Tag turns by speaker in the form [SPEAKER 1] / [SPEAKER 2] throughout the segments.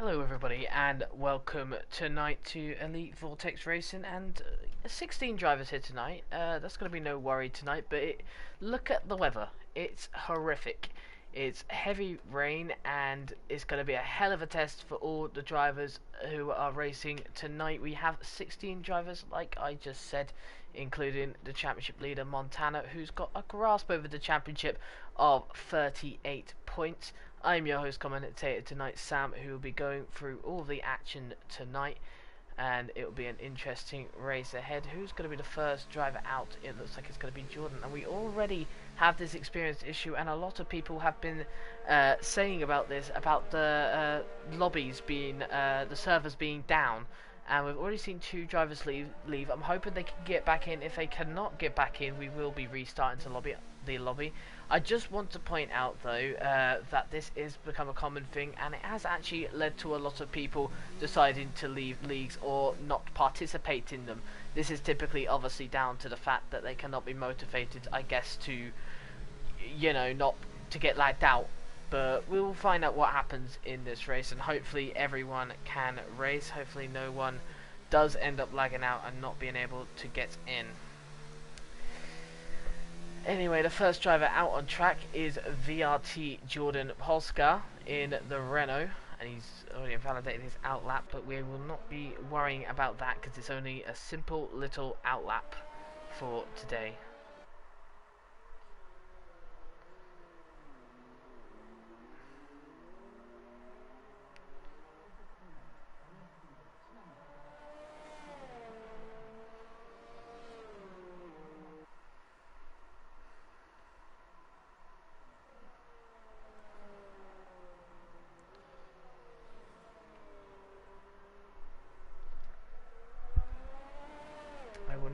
[SPEAKER 1] Hello everybody and welcome tonight to Elite Vortex Racing and 16 drivers here tonight. That's going to be no worry tonight, but look at the weather. It's horrific. It's heavy rain and it's going to be a hell of a test for all the drivers who are racing tonight. We have 16 drivers like I just said, including the championship leader Montana, who's got a grasp over the championship of 38 points. I'm your host commentator tonight, Sam, who will be going through all the action tonight, and it will be an interesting race ahead. Who's going to be the first driver out? It looks like it's going to be Jordan, and we already have this experienced issue, and a lot of people have been saying about this, about the lobbies being, the servers being down, and we've already seen two drivers leave. I'm hoping they can get back in. If they cannot get back in, we will be restarting the lobby. I just want to point out though that this has become a common thing, and it has actually led to a lot of people deciding to leave leagues or not participate in them. This is typically obviously down to the fact that they cannot be motivated, I guess, to, you know, not to get lagged out. But we will find out what happens in this race, and hopefully everyone can race. Hopefully no one does end up lagging out and not being able to get in. Anyway, the first driver out on track is VRT Jordan Polska in the Renault, and he's already invalidated his outlap, but we will not be worrying about that because it's only a simple little outlap for today.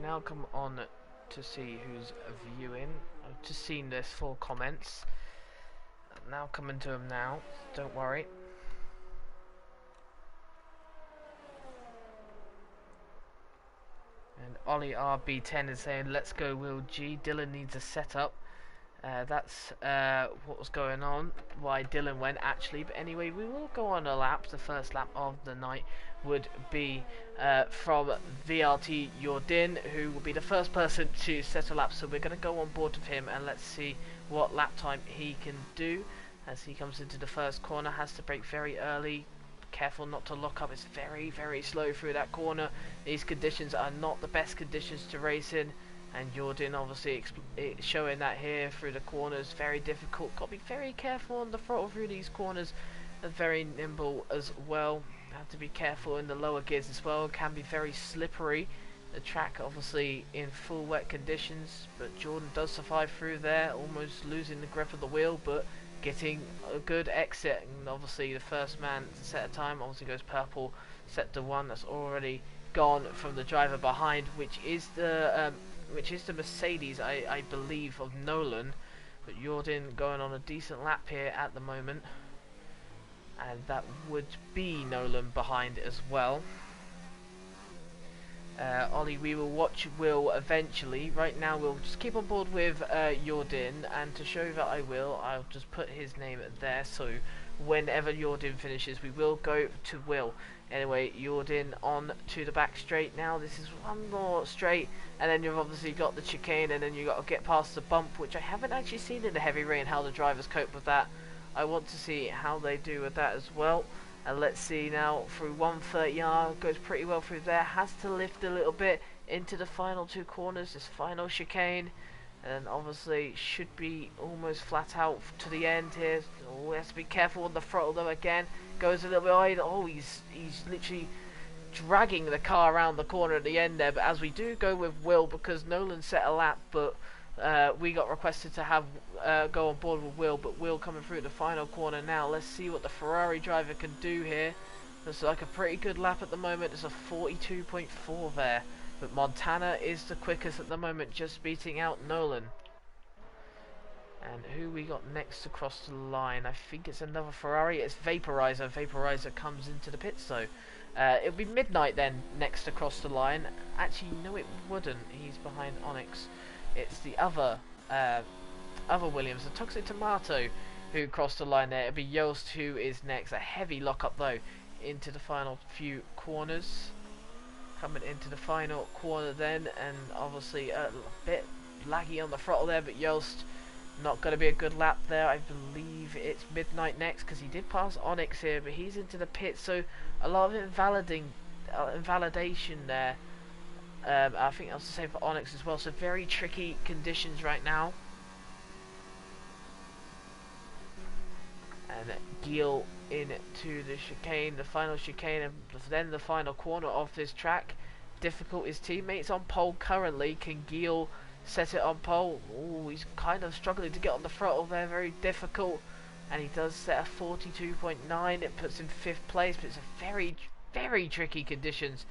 [SPEAKER 1] Now come on to see who's viewing. I've just seen there's 4 comments. I'm now coming to them now, don't worry. And Ollie RB10 is saying, let's go Will G, Dylan needs a setup. That's what was going on, why Dylan went actually. But anyway, we will go on a lap. The first lap of the night would be from VRT Jordan, who will be the first person to set a lap. So we're going to go on board with him and let's see what lap time he can do. As he comes into the first corner, has to brake very early. Careful not to lock up. It's very, very slow through that corner. These conditions are not the best conditions to race in. And Jordan obviously showing that here through the corners, very difficult. Got to be very careful on the throttle through these corners. And very nimble as well. Have to be careful in the lower gears as well. Can be very slippery. The track obviously in full wet conditions, but Jordan does survive through there, almost losing the grip of the wheel, but getting a good exit. And obviously the first man to set a time obviously goes purple. Set to 1 that's already gone from the driver behind, which is the Mercedes, I believe, of Nolan. But Jordan going on a decent lap here at the moment, and that would be Nolan behind as well. Ollie, we will watch Will eventually. Right now we'll just keep on board with Jordan, and to show that I'll just put his name there, so whenever Jordan finishes we will go to Will. Anyway, Jordan on to the back straight now. This is one more straight, and then you've obviously got the chicane, and then you've got to get past the bump, which I haven't actually seen in the heavy rain how the drivers cope with that. I want to see how they do with that as well. And let's see now through 130R, goes pretty well through there, has to lift a little bit into the final 2 corners, this final chicane, and obviously should be almost flat out to the end here. Oh, has to be careful on the throttle though again. Goes a little bit wide. Oh, he's literally dragging the car around the corner at the end there. But as we do go with Will, because Nolan set a lap, but we got requested to have go on board with Will. But Will coming through the final corner now. Let's see what the Ferrari driver can do here. It's like a pretty good lap at the moment. It's a 42.4 there. But Montana is the quickest at the moment, just beating out Nolan. And who we got next across the line? I think it's another Ferrari. It's Vaporizer. Vaporizer comes into the pits though. It'll be Midnight then next across the line. Actually, no, it wouldn't. He's behind Onyx. It's the other Williams, the Toxic Tomato, who crossed the line there. It'll be Yost who is next. A heavy lockup though into the final few corners. Coming into the final corner then, and obviously a bit laggy on the throttle there, but Yost, not going to be a good lap there. I believe it's Midnight next, because he did pass Onyx here, but he's into the pit, so a lot of invalidation there. I think that's the same for Onyx as well, so very tricky conditions right now. And Geel into the chicane, the final chicane, and then the final corner of this track. Difficult. His teammates on pole currently. Can Geel set it on pole? Oh, he's kind of struggling to get on the throttle there. Very difficult. And he does set a 42.9. It puts him 5th place, but it's a very, very tricky conditions.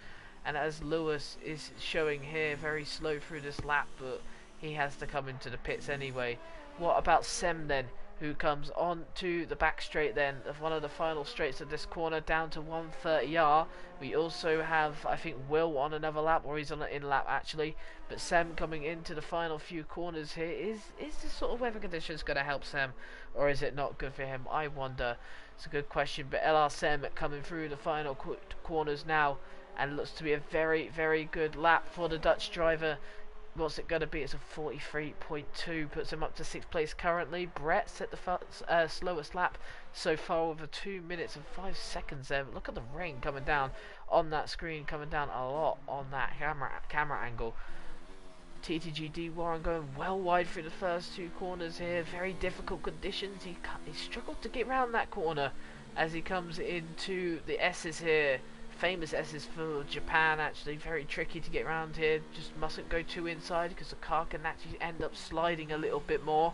[SPEAKER 1] And as Lewis is showing here, very slow through this lap, but he has to come into the pits anyway. What about Sem then, who comes on to the back straight then, of one of the final straights of this corner, down to 130R. We also have, I think, Will on another lap, or he's on an in-lap actually, but Sam coming into the final few corners here. Is this sort of weather conditions going to help Sam, or is it not good for him? I wonder. It's a good question, but LR Sam coming through the final corners now, and looks to be a very, very good lap for the Dutch driver. What's it going to be? It's a 43.2, puts him up to 6th place currently. Brett set the slowest lap so far, with 2 minutes and 5 seconds there. But look at the rain coming down on that screen, coming down a lot on that camera angle. TTGD Warren going well wide through the first 2 corners here. Very difficult conditions. He struggled to get around that corner as he comes into the S's here. Famous S's for Japan, actually. Very tricky to get around here. Just mustn't go too inside, because the car can actually end up sliding a little bit more.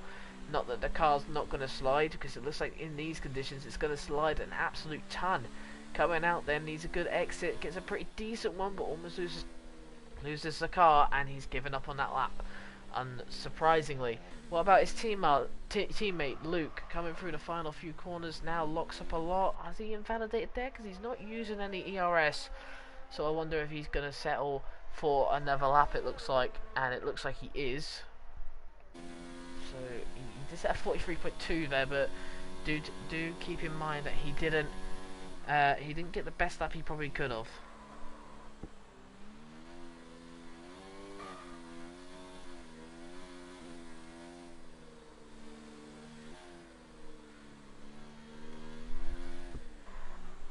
[SPEAKER 1] Not that the car's not going to slide, because it looks like in these conditions it's going to slide an absolute ton. Coming out then, needs a good exit, gets a pretty decent one, but almost loses the car, and he's given up on that lap, unsurprisingly. What about his teammate Luke, coming through the final few corners now? Locks up a lot. Has he invalidated there? Because he's not using any ERS, so I wonder if he's going to settle for another lap, it looks like, and it looks like he is. So he did set a 43.2 there, but do keep in mind that he didn't get the best lap he probably could have.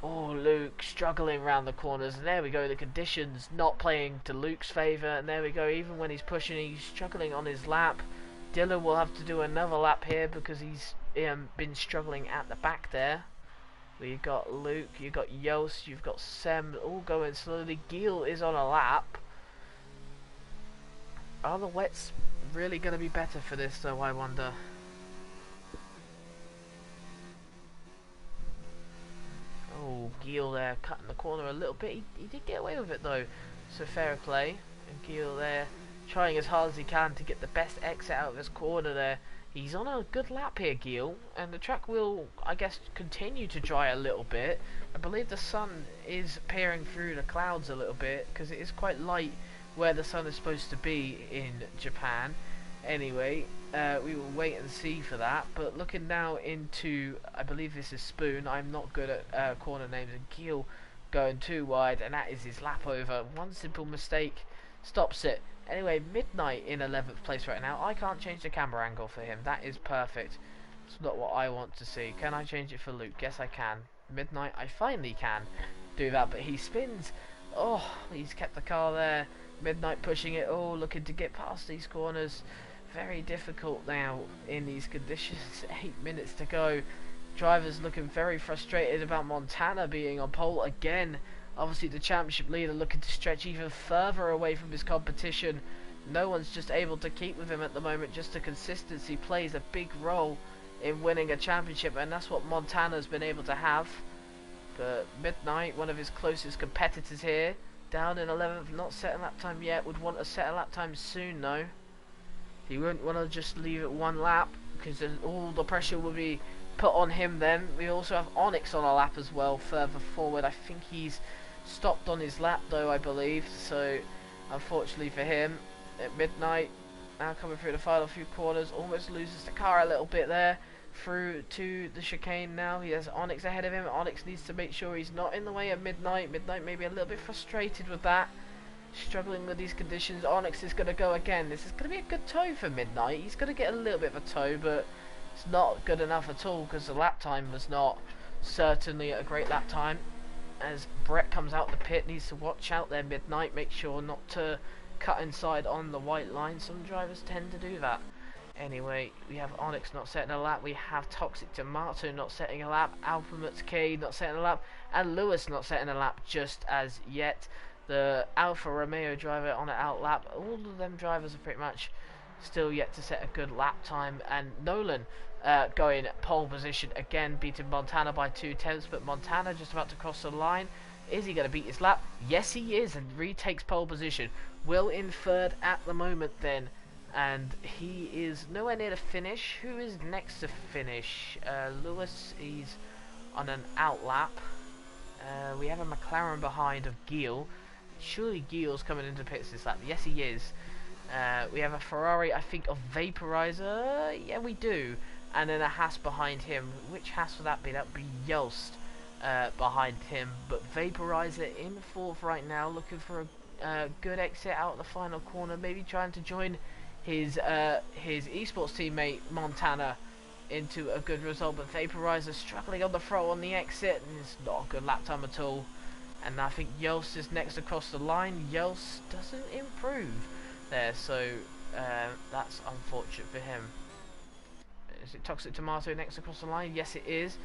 [SPEAKER 1] Oh, Luke struggling around the corners, and there we go, the conditions not playing to Luke's favour, and there we go, even when he's pushing, he's struggling on his lap. Dylan will have to do another lap here, because he's been struggling at the back there. We've got Luke, you've got Yost, you've got Sem, all going slowly. Geel is on a lap. Are the wets really going to be better for this, though, I wonder? Oh, Geel there, cutting the corner a little bit. He did get away with it though, so fair play. And Geel there, trying as hard as he can to get the best exit out of this corner there. He's on a good lap here, Geel, and the track will, I guess, continue to dry a little bit. I believe the sun is peering through the clouds a little bit, because it is quite light where the sun is supposed to be in Japan. Anyway, we will wait and see for that. But looking now into, I believe this is Spoon. I'm not good at corner names. And Geel going too wide, and that is his lap over. One simple mistake stops it. Anyway, Midnight in 11th place right now. I can't change the camera angle for him. That is perfect. It's not what I want to see. Can I change it for Luke? Yes, I can. Midnight, I finally can do that, but he spins. Oh, he's kept the car there. Midnight pushing it. Oh, looking to get past these corners. Very difficult now in these conditions. 8 minutes to go. Drivers looking very frustrated about Montana being on pole again. Obviously the championship leader looking to stretch even further away from his competition. No one's just able to keep with him at the moment. Just the consistency plays a big role in winning a championship, and that's what Montana's been able to have. But Midnight, one of his closest competitors here, down in 11th, not setting lap time yet. Would want to set a lap time soon though. He wouldn't want to just leave it one lap, because all the pressure will be put on him then. We also have Onyx on a lap as well further forward. I think he's stopped on his lap though, I believe, so unfortunately for him. At Midnight now coming through the final few corners, almost loses the car a little bit there, through to the chicane now. He has Onyx ahead of him. Onyx needs to make sure he's not in the way of Midnight. Midnight may be a little bit frustrated with that, struggling with these conditions. Onyx is going to go again. This is going to be a good toe for Midnight. He's going to get a little bit of a toe, but it's not good enough at all because the lap time was not certainly a great lap time. As Brett comes out the pit, needs to watch out there, Midnight. Make sure not to cut inside on the white line. Some drivers tend to do that. Anyway, we have Onyx not setting a lap. We have Toxic Tomato not setting a lap. Alphamuts K not setting a lap. And Lewis not setting a lap just as yet. The Alfa Romeo driver on an out lap. All of them drivers are pretty much still yet to set a good lap time. And Nolan going pole position again, beating Montana by 2 tenths. But Montana just about to cross the line. Is he going to beat his lap? Yes, he is, and retakes pole position. Will in third at the moment then. And he is nowhere near the finish. Who is next to finish? Lewis, he's on an out lap. We have a McLaren behind of Geel. Surely Geel's coming into pits this lap. Yes, he is. We have a Ferrari, I think, of Vaporizer. Yeah, we do. And then a Haas behind him. Which Haas would that be? That would be Yost behind him. But Vaporizer in fourth right now, looking for a good exit out of the final corner. Maybe trying to join his esports teammate Montana into a good result, but Vaporizer struggling on the throttle on the exit, and it's not a good lap time at all. And I think Yost is next across the line. Yost doesn't improve there, so that's unfortunate for him. Is it Toxic Tomato next across the line? Yes, it is.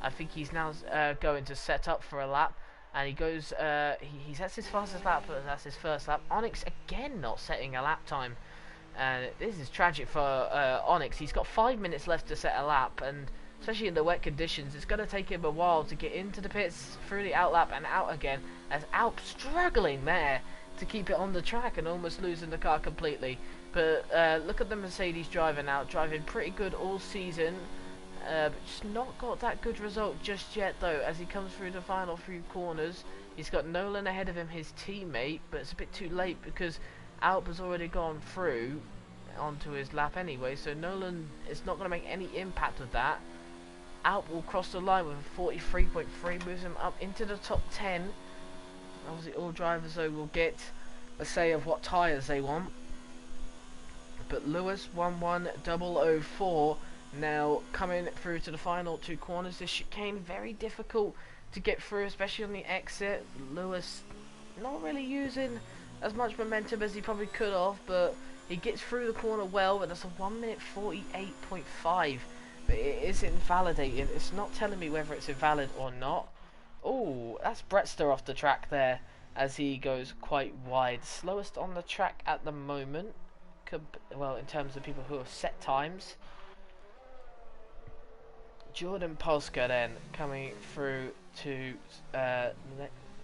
[SPEAKER 1] I think he's now going to set up for a lap, and he goes. He sets his fastest lap, but that's his first lap. Onyx again not setting a lap time. This is tragic for Onyx. He's got 5 minutes left to set a lap, and especially in the wet conditions, it's going to take him a while to get into the pits, through the out lap and out again, as Alp struggling there to keep it on the track and almost losing the car completely. But look at the Mercedes driver now, driving pretty good all season, but just not got that good result just yet though, as he comes through the final few corners. He's got Nolan ahead of him, his teammate, but it's a bit too late because Alp has already gone through onto his lap anyway, so Nolan is not going to make any impact with that. Alp will cross the line with a 43.3, moves him up into the top 10. Obviously all drivers though will get a say of what tyres they want. But Lewis 11004 now coming through to the final 2 corners. This chicane very difficult to get through, especially on the exit. Lewis not really using as much momentum as he probably could have, but he gets through the corner well, but that's a 1 minute 48.5. But it is invalidated. It's not telling me whether it's invalid or not. Oh, that's Brettster off the track there, as he goes quite wide. Slowest on the track at the moment, well, in terms of people who have set times. Jordan Polska then coming through to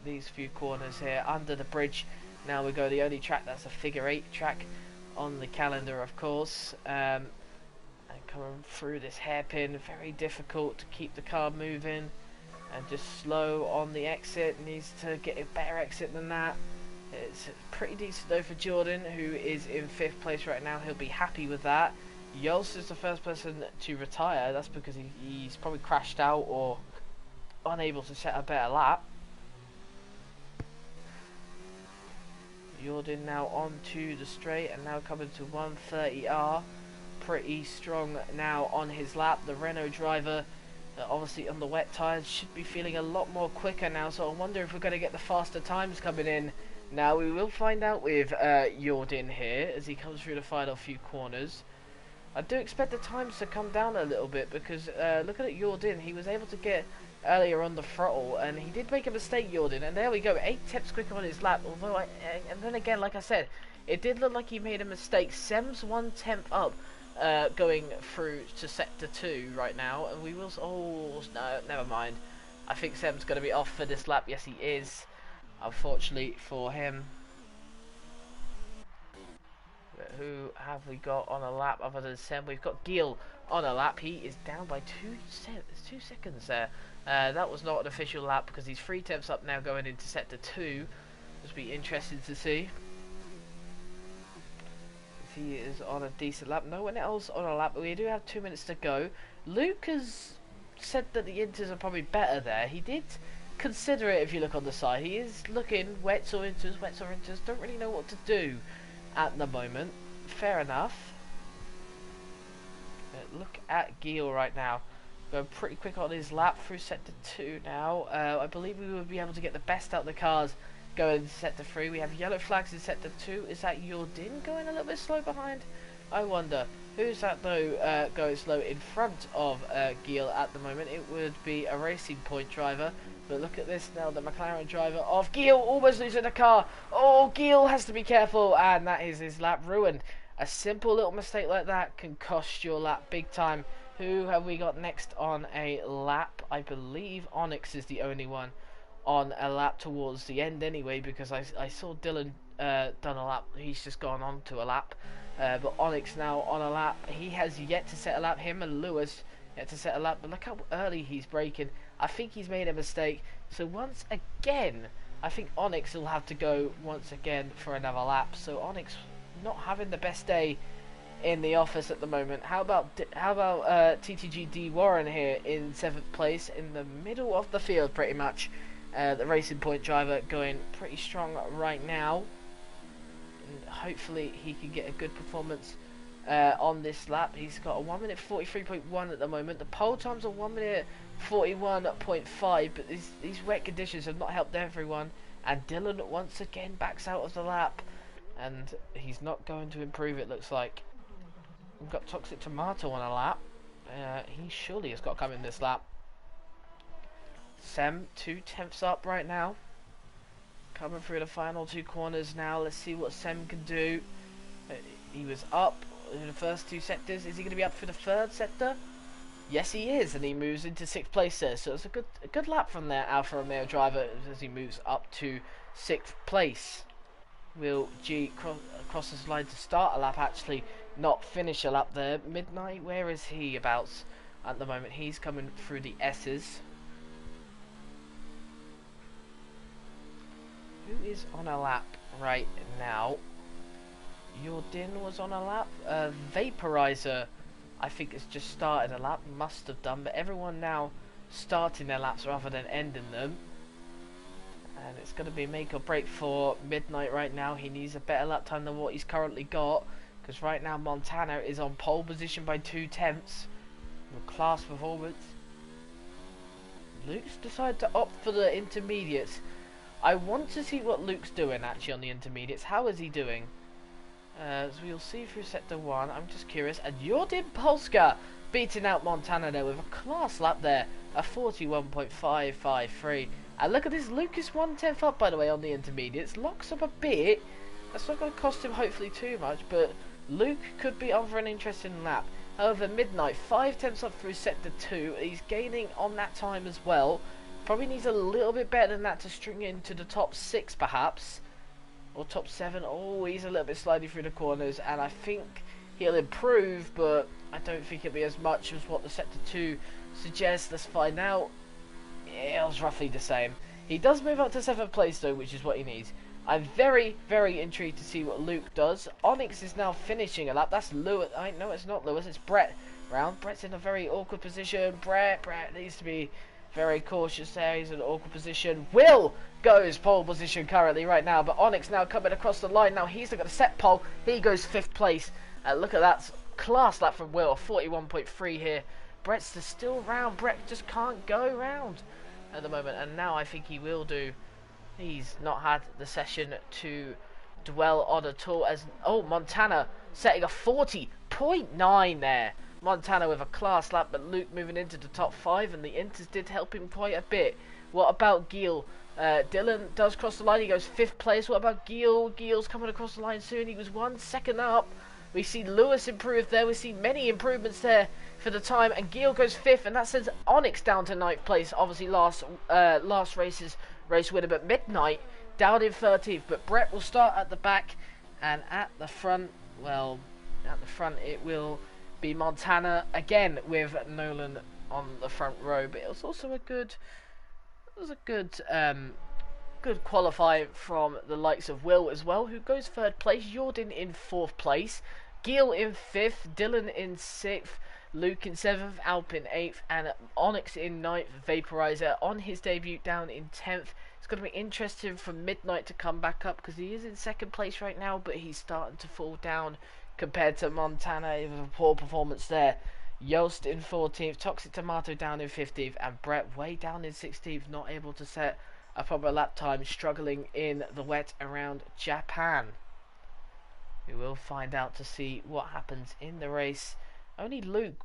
[SPEAKER 1] these few corners here under the bridge. Now we go the only track that's a figure 8 track on the calendar, of course, and coming through this hairpin, very difficult to keep the car moving, and just slow on the exit. Needs to get a better exit than that. It's pretty decent though for Jordan, who is in 5th place right now. He'll be happy with that. Yost is the first person to retire. That's because he's probably crashed out or unable to set a better lap. Jordan now onto the straight and now coming to 130R. Pretty strong now on his lap. The Renault driver, obviously on the wet tyres, should be feeling a lot more quicker now. So I wonder if we're going to get the faster times coming in. Now we will find out with Jordan here as he comes through the final few corners. I do expect the times to come down a little bit because looking at Jordan, he was able to get earlier on the throttle, and he did make a mistake, Jordan, and there we go, 8 tenths quicker on his lap. Although and then again, like I said, it did look like he made a mistake. Sem's 1/10 up, going through to sector 2 right now, and we will. Oh no, never mind. I think Sem's going to be off for this lap. Yes, he is. Unfortunately for him. But who have we got on a lap other than Sem? We've got Geel on a lap. He is down by 2 seconds there. That was not an official lap because he's 3 tenths up now going into sector 2. Just be interesting to see. he is on a decent lap. No one else on a lap, but we do have 2 minutes to go. Luke has said that the Inters are probably better there. He did consider it if you look on the side. He is looking wets or Inters, don't really know what to do at the moment. Fair enough. Look at Gil right now. Going pretty quick on his lap through sector 2 now. I believe we will be able to get the best out of the cars going into sector 3. We have yellow flags in sector 2. Is that Jordan going a little bit slow behind? I wonder. Who's that though going slow in front of Gil at the moment? It would be a Racing Point driver. But look at this now, the McLaren driver of Gil almost losing the car. Oh, Gil has to be careful, and that is his lap ruined. A simple little mistake like that can cost your lap big time. Who have we got next on a lap? I believe Onyx is the only one on a lap towards the end anyway, because I saw Dylan done a lap. He's just gone on to a lap. But Onyx now on a lap. He has yet to set a lap. Him and Lewis yet to set a lap. But look how early he's braking. I think he's made a mistake. So once again, I think Onyx will have to go once again for another lap. So Onyx not having the best day in the office at the moment. How about TTG D Warren here in 7th place in the middle of the field pretty much. The Racing Point driver going pretty strong right now. And hopefully he can get a good performance on this lap. He's got a 1 minute 43.1 at the moment. The pole time's a 1 minute 41.5, but these wet conditions have not helped everyone. And Dylan once again backs out of the lap, and he's not going to improve, it looks like. We've got Toxic Tomato on a lap. He surely has got to come in this lap. Sem 2/10 up right now. Coming through the final 2 corners now. Let's see what Sem can do. He was up in the first 2 sectors. Is he going to be up for the 3rd sector? Yes, he is, and he moves into 6th place there. So it's a good lap from there, Alfa Romeo driver, as he moves up to 6th place. Will G cross the line to start a lap, actually not finish a lap there. Midnight, where is he about at the moment? He's coming through the S's. Who is on a lap right now? Jordan was on a lap. Vaporizer, I think, has just started a lap. Must have done, but everyone now starting their laps rather than ending them. And it's going to be make or break for Midnight right now. He needs a better lap time than what he's currently got, because right now Montana is on pole position by 2/10. With class performance. Luke's decided to opt for the intermediates. I want to see what Luke's doing actually on the intermediates. How is he doing? So we'll see through sector 1. I'm just curious. And Jordan Polska beating out Montana there with a class lap there. A 41.553. And look at this, Lucas 1/10 up by the way on the intermediates. Locks up a bit. That's not going to cost him hopefully too much, but Luke could be on for an interesting lap. However, Midnight 5/10 up through sector 2. He's gaining on that time as well. Probably needs a little bit better than that to string into the top 6 perhaps. Or top 7. Oh, he's a little bit sliding through the corners, and I think he'll improve, but I don't think it'll be as much as what the sector 2 suggests. Let's find out. Yeah, it was roughly the same. He does move up to 7th place though, which is what he needs. I'm very, very intrigued to see what Luke does. Onyx is now finishing a lap. That's Lewis. No, it's not Lewis. It's Brett round. Brett's in a very awkward position. Brett needs to be very cautious there. He's in an awkward position. Will goes pole position currently right now, but Onyx now coming across the line. Now he's got a set pole. He goes 5th place. Look at that class lap from Will. 41.3 here. Brett's still round. Brett just can't go round at the moment, and now I think he will do. He's not had the session to dwell on at all. As Montana setting a 40.9 there. Montana with a class lap, but Luke moving into the top 5, and the Inters did help him quite a bit. What about Gil? Dylan does cross the line. He goes 5th place. What about Gil? Gil's coming across the line soon. He was 1 second up. We see Lewis improve there. We see many improvements there for the time, and Gil goes 5th, and that sends Onyx down to 9th place. Obviously last race winner, but Midnight down in 13th. But Brett will start at the back, and at the front, well, at the front it will be Montana again with Nolan on the front row. But it was also a good Good qualify from the likes of Will as well, who goes third place, Jordan in fourth place, Gil in fifth, Dylan in sixth, Luke in seventh, Alp in eighth, and Onyx in ninth, Vaporizer on his debut down in 10th. It's going to be interesting for Midnight to come back up because he is in second place right now, but he's starting to fall down compared to Montana with a poor performance there. Yost in 14th, Toxic Tomato down in 15th, and Brett way down in 16th, not able to set a proper lap time, struggling in the wet around Japan. We will find out to see what happens in the race. Only Luke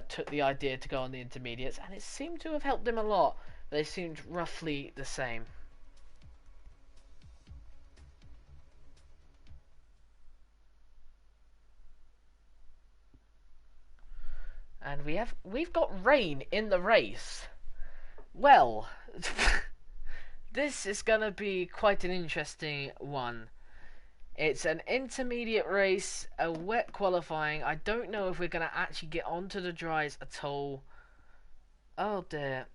[SPEAKER 1] took the idea to go on the intermediates, and it seemed to have helped him a lot. They seemed roughly the same. And we've got rain in the race. Well, this is gonna be quite an interesting one. It's an intermediate race, a wet qualifying. I don't know if we're gonna actually get onto the dries at all. Oh dear.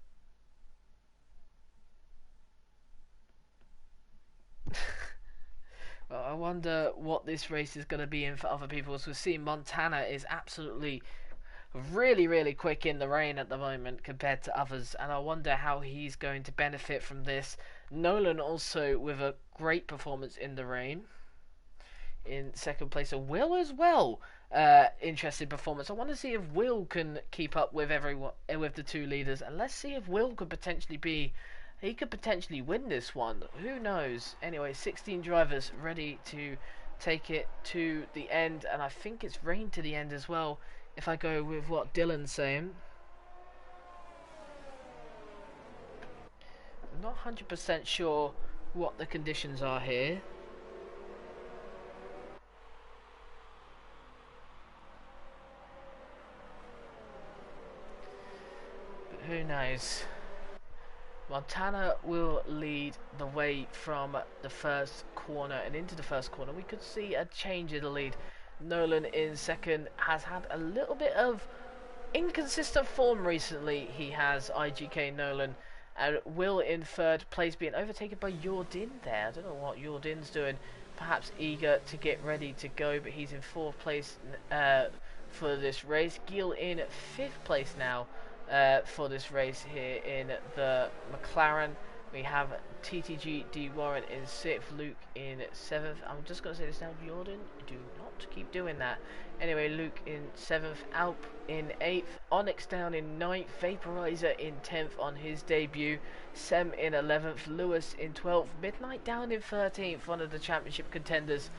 [SPEAKER 1] Well, I wonder what this race is going to be in for other people. So we're seeing Montana is absolutely really quick in the rain at the moment compared to others, and I wonder how he's going to benefit from this. Nolan also with a great performance in the rain in second place, and Will as well. Interesting performance. I want to see if Will can keep up with everyone, with the two leaders, and let's see if Will could potentially be. He could potentially win this one. Who knows? Anyway, 16 drivers ready to take it to the end, and I think it's rain to the end as well. If I go with what Dylan's saying, I'm not 100% sure what the conditions are here. But who knows? Montana will lead the way from the first corner and into the first corner. We could see a change in the lead. Nolan in second has had a little bit of inconsistent form recently. He has IGK Nolan, and Will in third place being overtaken by Jordan there. I don't know what Jordan's doing. Perhaps eager to get ready to go, but he's in fourth place for this race. Gil in fifth place now. For this race here in the McLaren. We have TTG D Warren in 6th, Luke in 7th. I'm just going to say this now, Jordan, do not keep doing that. Anyway, Luke in 7th, Alp in 8th, Onyx down in 9th, Vaporizer in 10th on his debut, Sem in 11th, Lewis in 12th, Midnight down in 13th, one of the championship contenders.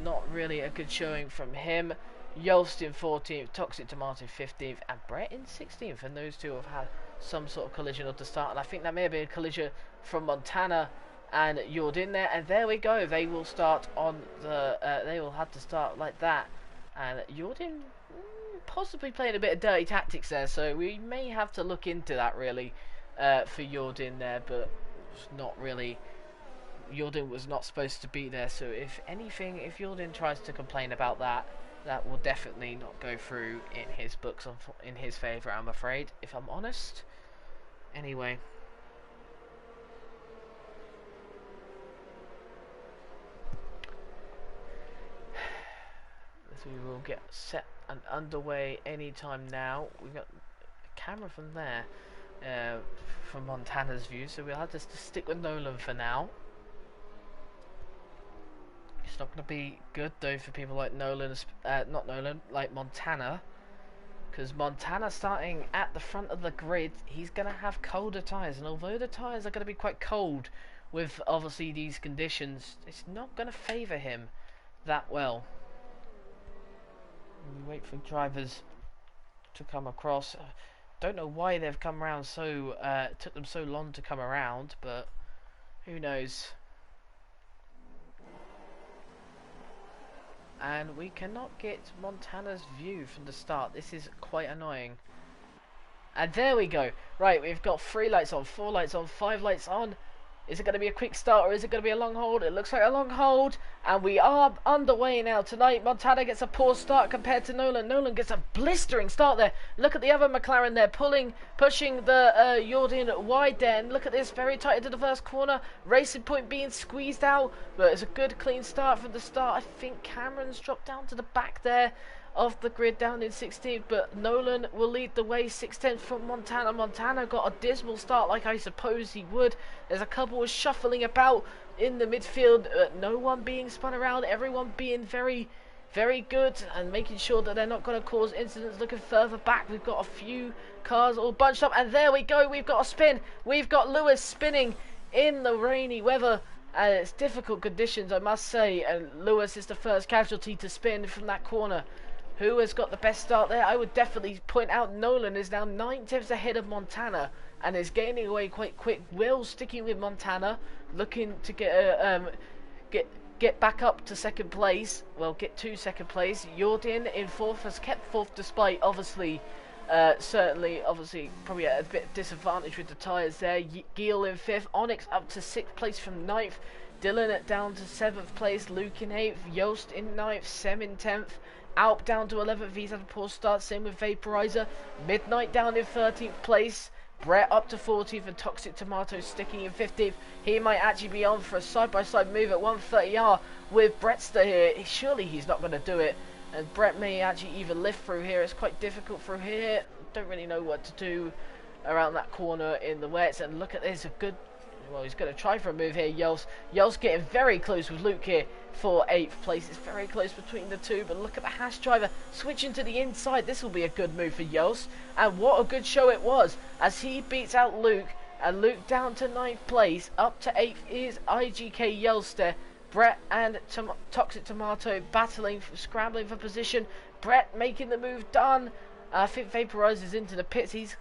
[SPEAKER 1] Not really a good showing from him. Yost in 14th, Toxic Tomato 15th, and Brett in 16th, and those two have had some sort of collision at the start, and I think that may have been a collision from Montana and Jordan there, and there we go. They will start on the they will have to start like that, and Jordan possibly playing a bit of dirty tactics there, so we may have to look into that really for Jordan there, but it's not really. Jordan was not supposed to be there, so if anything, if Jordan tries to complain about that, that will definitely not go through in his books in his favour, I'm afraid, if I'm honest. Anyway. So we will get set and underway anytime now. We've got a camera from there, from Montana's view, so we'll have to stick with Nolan for now. It's not going to be good though for people like Nolan, not Nolan, like Montana, because Montana starting at the front of the grid, he's going to have colder tyres, and although the tyres are going to be quite cold with obviously these conditions, it's not going to favour him that well. We wait for drivers to come across. Don't know why they've come around so, it took them so long to come around, but who knows. And we cannot get Montana's view from the start. This is quite annoying. And there we go. Right, we've got 3 lights on, 4 lights on, 5 lights on. Is it going to be a quick start or is it going to be a long hold? It looks like a long hold, and we are underway now tonight. Montana gets a poor start compared to Nolan. Nolan gets a blistering start there. Look at the other McLaren there, pushing the Jordan wide there. And look at this, very tight into the first corner. Racing Point being squeezed out, but it's a good clean start from the start. I think Cameron's dropped down to the back there of the grid down in 16th, but Nolan will lead the way 6/10 from Montana. Montana got a dismal start like I suppose he would. There's a couple shuffling about in the midfield, no one being spun around, everyone being very good and making sure that they're not going to cause incidents. Looking further back, we've got a few cars all bunched up, and there we go, we've got a spin. We've got Lewis spinning in the rainy weather. It's difficult conditions, I must say, and Lewis is the first casualty to spin from that corner. Who has got the best start there? I would definitely point out Nolan is now 9 tenths ahead of Montana and is gaining away quite quick. Will sticking with Montana, looking to get back up to second place. Well, get to second place. Jordan in fourth, has kept fourth despite obviously probably at a bit of disadvantage with the tyres there. Giel in fifth, Onyx up to sixth place from ninth, Dylan down to seventh place, Luke in eighth, Yost in ninth, Sem in 10th. Alp down to 11th, he's had a poor start, same with Vaporizer. Midnight down in 13th place. Brett up to 14th, and Toxic Tomato sticking in 15th. He might actually be on for a side-by-side move at 130R with Brettster here. Surely he's not going to do it. And Brett may actually even lift through here. It's quite difficult through here. Don't really know what to do around that corner in the wets. And look at this, a good... Well, he's going to try for a move here, Yost. Yost getting very close with Luke here for 8th place. It's very close between the two, but look at the Hash driver switching to the inside. This will be a good move for Yost. And what a good show it was as he beats out Luke. And Luke down to 9th place. Up to 8th is IGK Yelster. Brett and Toxic Tomato battling, scrambling for position. Brett making the move done. I think Vaporizer's into the pits. He's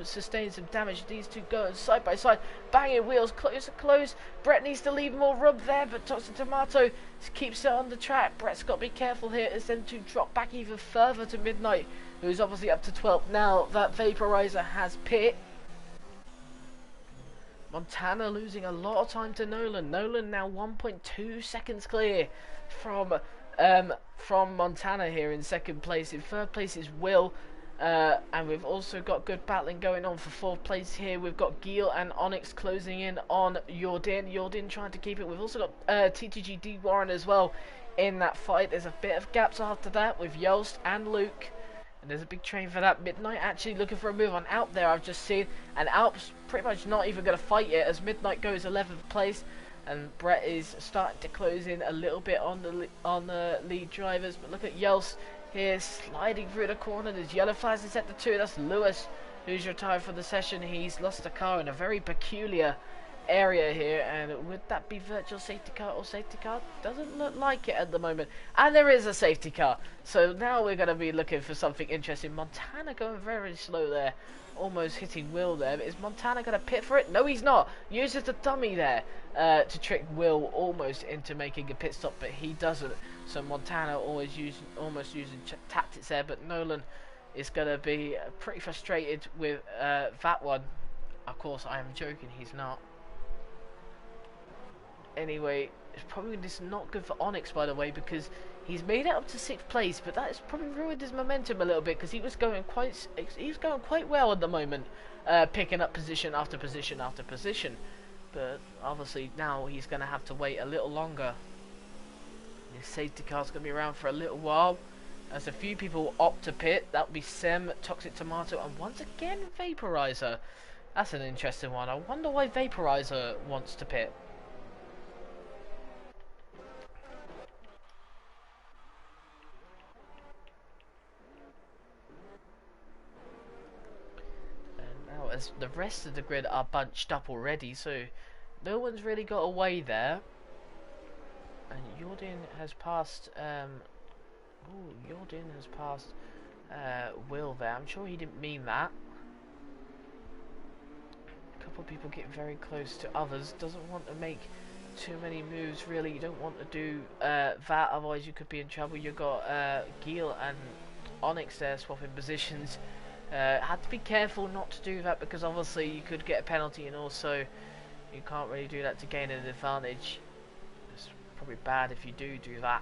[SPEAKER 1] sustained some damage. These two going side by side, banging wheels close to close. Brett needs to leave more room there, but Toxic Tomato keeps it on the track. Brett's got to be careful here as them two drop back even further to Midnight, who's obviously up to 12th now that Vaporizer has pit. Montana losing a lot of time to Nolan. Nolan now 1.2 seconds clear from Montana here in second place. In third place is Will, and we've also got good battling going on for fourth place here. We've got Giel and Onyx closing in on Jordan trying to keep it. We've also got TTGD Warren as well in that fight. There's a bit of gaps after that with Yost and Luke, and there's a big train for that. Midnight actually looking for a move on Alp there, I've just seen, and Alp's pretty much not even going to fight it as Midnight goes 11th place. And Brett is starting to close in a little bit on the lead drivers. But look at Yost here sliding through the corner. There's yellow flags in sector 2. That's Lewis, who's retired from the session. He's lost a car in a very peculiar area here. And would that be virtual safety car or safety car? Doesn't look like it at the moment. And there is a safety car. So now we're going to be looking for something interesting. Montana going very slow there. Almost hitting Will there, but is Montana going to pit for it? No, he's not. Uses the dummy there to trick Will almost into making a pit stop, but he doesn't. So Montana almost using tactics there, but Nolan is going to be pretty frustrated with that one. Of course, I am joking. He's not. Anyway, it's probably just not good for Onyx, by the way, because he's made it up to 6th place, but that has probably ruined his momentum a little bit because he was going quite well at the moment, picking up position after position after position. But obviously now he's going to have to wait a little longer. His safety car's going to be around for a little while, as a few people opt to pit. That would be Sem, Toxic Tomato, and once again Vaporizer. That's an interesting one. I wonder why Vaporizer wants to pit. As the rest of the grid are bunched up already, so no one's really got away there. And Jordan has passed Will there. I'm sure he didn't mean that. A couple of people getting very close to others. Doesn't want to make too many moves really. You don't want to do that, otherwise you could be in trouble. You've got Giel and Onyx there swapping positions. Had to be careful not to do that because obviously you could get a penalty, and also You can't really do that to gain an advantage. It's probably bad if you do that.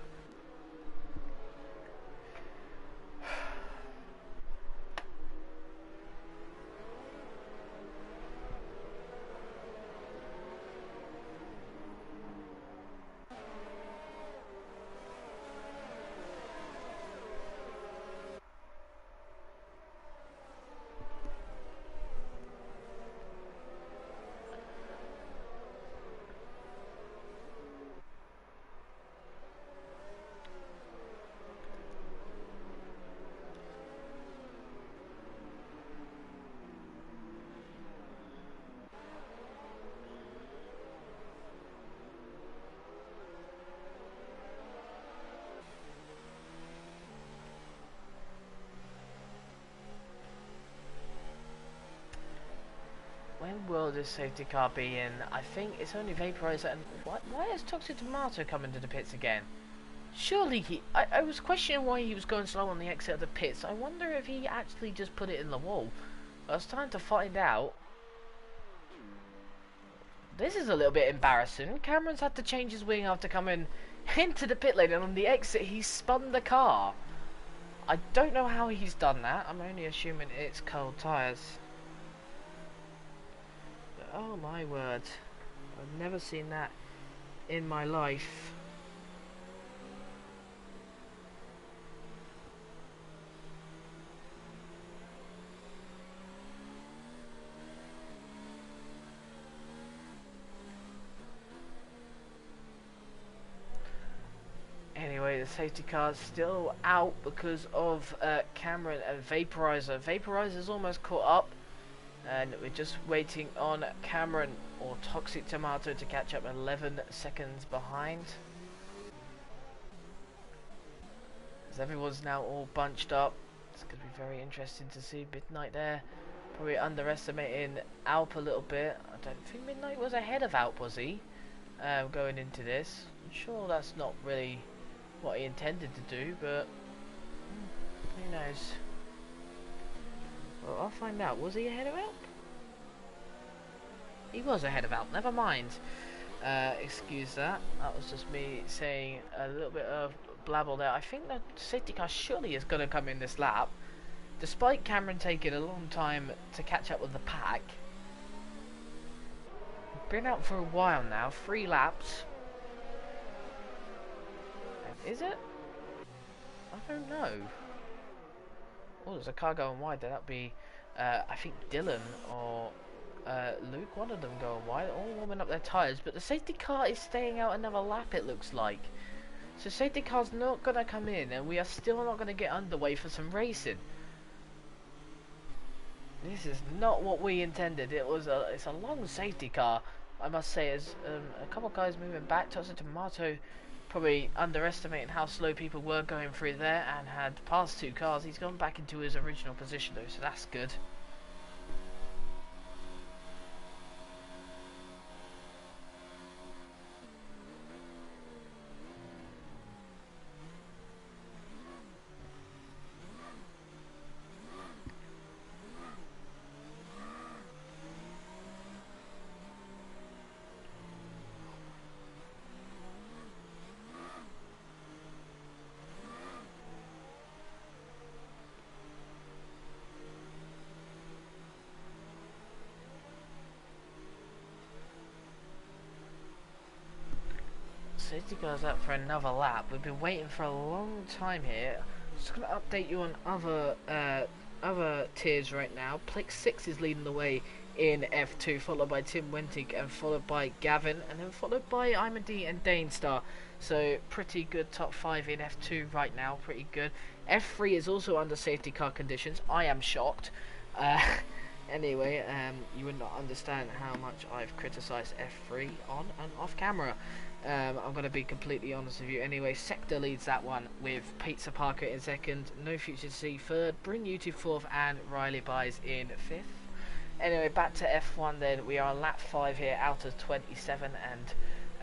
[SPEAKER 1] When will this safety car be in? I think it's only Vaporizer and... Why has Toxic Tomato come into the pits again? Surely he... I was questioning why he was going slow on the exit of the pits. I wonder if he actually just put it in the wall. I was trying to find out. This is a little bit embarrassing. Cameron's had to change his wing after coming into the pit lane, and on the exit he spun the car. I don't know how he's done that. I'm only assuming it's cold tyres. Oh my word, I've never seen that in my life. Anyway, the safety car's still out because of Cameron and Vaporizer. Vaporizer's almost caught up. And we're just waiting on Cameron or Toxic Tomato to catch up 11 seconds behind. As everyone's now all bunched up. It's going to be very interesting to see Midnight there. Probably underestimating Alp a little bit. I don't think Midnight was ahead of Alp, was he? Going into this. I'm sure that's not really what he intended to do, but who knows. Well, I'll find out. Was he ahead of Alp? He was ahead of Alp. Never mind. Excuse that. That was just me saying a little bit of blabble there. I think the safety car surely is going to come in this lap. Despite Cameron taking a long time to catch up with the pack. Been out for a while now. 3 laps. Is it? I don't know. Oh, there's a car going wide there. That'd be, I think, Dylan or Luke. One of them going wide. All warming up their tyres. But the safety car is staying out another lap, it looks like. So safety car's not going to come in. And we are still not going to get underway for some racing. This is not what we intended. It's a long safety car, I must say. As a couple of guys moving back. Toxic Tomato probably underestimating how slow people were going through there and had passed 2 cars. He's gone back into his original position though, so that's good. Safety car's up for another lap. We've been waiting for a long time here. Just going to update you on other tiers right now. Plex 6 is leading the way in F2, followed by Tim Wentig and followed by Gavin, and then followed by Imadi and Danestar. So pretty good top 5 in F2 right now, pretty good. F3 is also under safety car conditions. I am shocked. Anyway, you would not understand how much I've criticised F3 on and off camera. I'm going to be completely honest with you. Anyway, Sector leads that one with Pizza Parker in 2nd, No Future C 3rd, Bring You to 4th, and Riley Buys in 5th. Anyway, back to F1 then. We are on lap 5 here out of 27,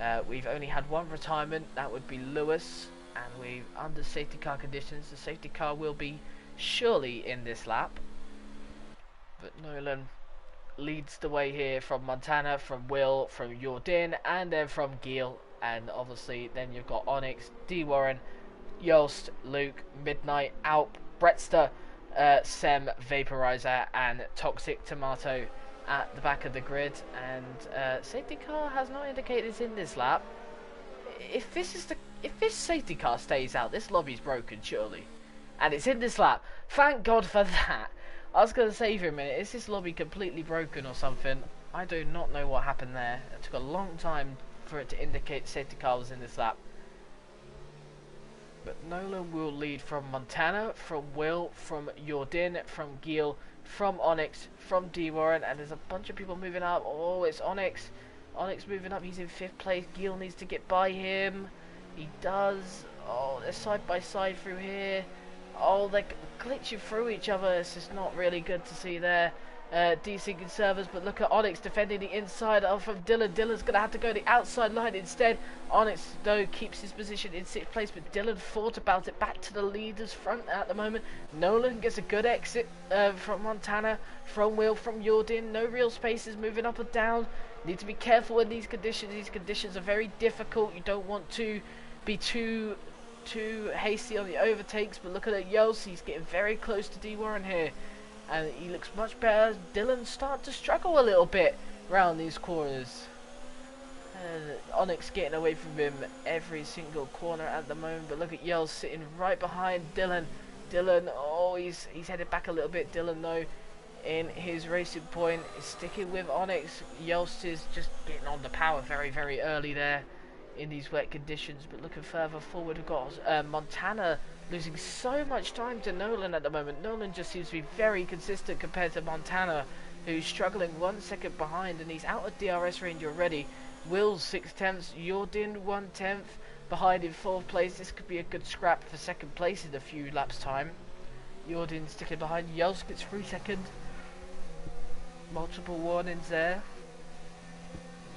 [SPEAKER 1] and we've only had 1 retirement. That would be Lewis, and we're under safety car conditions. The safety car will be surely in this lap. But Nolan leads the way here from Montana, from Will, from Jordan, and then from Gil. And obviously, then you've got Onyx, D. Warren, Yost, Luke, Midnight, Alp, Bretster, Sem, Vaporizer, and Toxic Tomato at the back of the grid. And safety car has not indicated it's in this lap. If this safety car stays out, this lobby's broken surely, and it's in this lap. Thank God for that. I was going to say for a minute, is this lobby completely broken or something? I do not know what happened there. It took a long time for it to indicate the safety car was in this lap. But Nolan will lead from Montana, from Will, from Jordan, from Gil, from Onyx, from D. Warren, and there's a bunch of people moving up. Oh, it's Onyx. Onyx moving up, he's in 5th place. Gil needs to get by him. He does. Oh, they're side by side through here. Oh, they're glitching through each other. It's just not really good to see there. Desyncing servers, but look at Onyx defending the inside of Dylan. Dylan's going to have to go the outside line instead. Onyx, though, keeps his position in 6th place, but Dylan thought about it, back to the leader's front at the moment. Nolan gets a good exit from Montana, from Will, from Jordan. No real spaces moving up or down. Need to be careful in these conditions. These conditions are very difficult. You don't want to be too hasty on the overtakes, but look at it, Yost, he's getting very close to D. Warren here, and he looks much better. Dylan starting to struggle a little bit around these corners, and Onyx getting away from him every single corner at the moment. But look at Yost sitting right behind Dylan. Oh, he's headed back a little bit. Dylan, though, in his racing point, is sticking with Onyx. Yost is just getting on the power very, very early there in these wet conditions. But looking further forward, we've got Montana losing so much time to Nolan at the moment. Nolan just seems to be very consistent compared to Montana, who's struggling 1 second behind, and he's out of DRS range already. Will's 6/10, Jordan 1/10 behind in 4th place. This could be a good scrap for 2nd place in a few laps time. Jordan sticking behind. Yost gets 3 seconds. Multiple warnings there.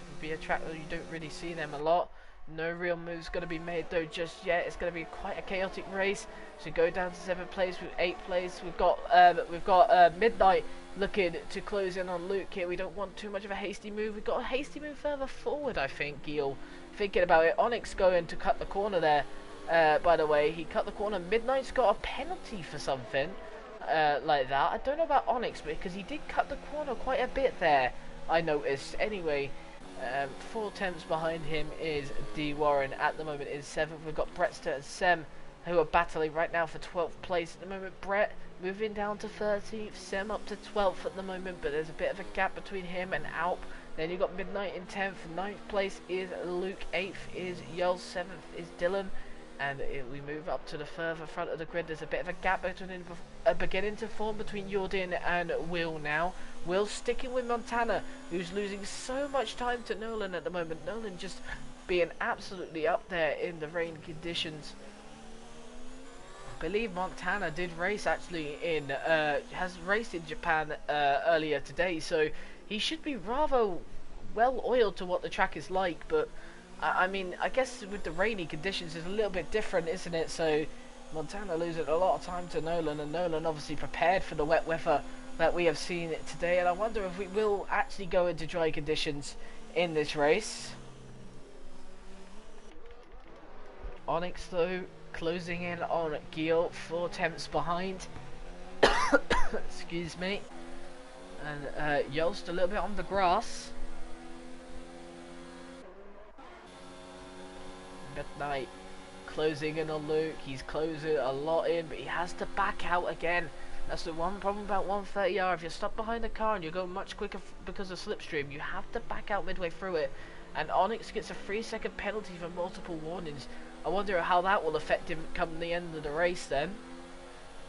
[SPEAKER 1] It'll be a track that you don't really see them a lot. No real moves going to be made though just yet. It's going to be quite a chaotic race. So go down to 7th place with 8th place. We've got Midnight looking to close in on Luke here. We don't want too much of a hasty move. We've got a hasty move further forward, I think. Gil thinking about it. Onyx going to cut the corner there. By the way, he cut the corner. Midnight's got a penalty for something like that. I don't know about Onyx, because he did cut the corner quite a bit there, I noticed. Anyway, 4/10 behind him is D. Warren at the moment in 7th. We've got Bretster and Sem, who are battling right now for 12th place at the moment. Brett moving down to 13th, Sem up to 12th at the moment, but there's a bit of a gap between him and Alp. Then you've got Midnight in 10th, 9th place is Luke, 8th is Yel, 7th is Dylan. And we move up to the further front of the grid. There's a bit of a gap beginning to form between Jordan and Will now. Will sticking with Montana, who's losing so much time to Nolan at the moment. Nolan just being absolutely up there in the rain conditions. I believe Montana did race actually has raced in Japan earlier today, so he should be rather well oiled to what the track is like, but I mean, I guess with the rainy conditions it's a little bit different, isn't it? So Montana losing a lot of time to Nolan, and Nolan obviously prepared for the wet weather that we have seen today, and I wonder if we will actually go into dry conditions in this race. Onyx, though, closing in on Gil, 4/10 behind. Excuse me. And Yost a little bit on the grass. Midnight closing in on Luke. He's closing a lot in, but he has to back out again. That's the one problem about 130R. If you're stuck behind the car and you're going much quicker because of slipstream, you have to back out midway through it. And Onyx gets a 3-second penalty for multiple warnings. I wonder how that will affect him come the end of the race then.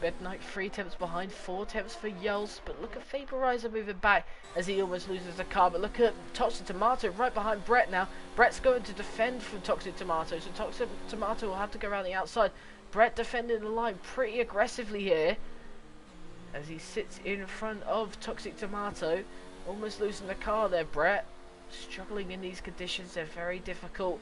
[SPEAKER 1] Midnight 3/10 behind, 4/10 for Yells, but look at Vaporizer moving back as he almost loses the car. But look at Toxic Tomato right behind Brett now. Brett's going to defend from Toxic Tomato, so Toxic Tomato will have to go around the outside. Brett defending the line pretty aggressively here as he sits in front of Toxic Tomato, almost losing the car there. Brett struggling in these conditions. They're very difficult,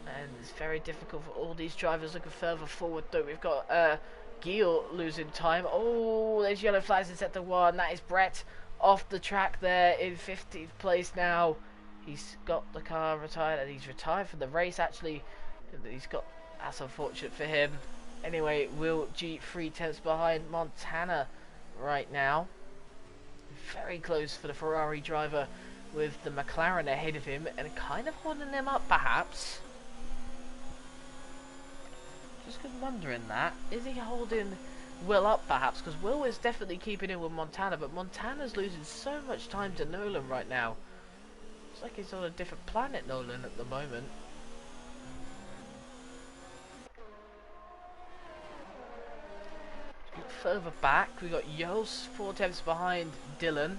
[SPEAKER 1] and it's very difficult for all these drivers looking further forward though. We've got Gil losing time. Oh, there's yellow flags in sector 1. That is Brett off the track there in 15th place now. He's got the car retired, and he's retired from the race actually. He's got, that's unfortunate for him. Anyway, Will G 3 tenths behind Montana right now. Very close for the Ferrari driver, with the McLaren ahead of him and kind of holding them up perhaps. Just wondering that. Is he holding Will up perhaps? Because Will is definitely keeping in with Montana, but Montana's losing so much time to Nolan right now. It's like he's on a different planet, Nolan, at the moment. Further back, we got Yost 4 tenths behind Dylan.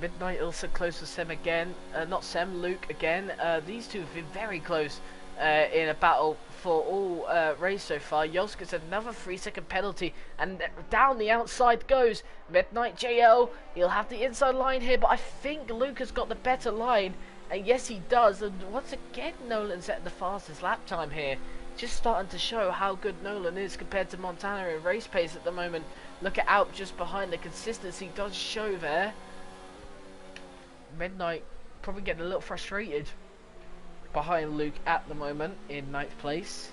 [SPEAKER 1] Midnight also close to Sem again. Not Sem, Luke again. These two have been very close in a battle for all race so far. Yost gets another 3-second penalty, and down the outside goes Midnight JL. He'll have the inside line here, but I think Luke has got the better line. And yes, he does. And once again, Nolan setting the fastest lap time here. Just starting to show how good Nolan is compared to Montana in race pace at the moment. Look at Alp just behind. The consistency does show there. Midnight probably getting a little frustrated behind Luke at the moment in 9th place.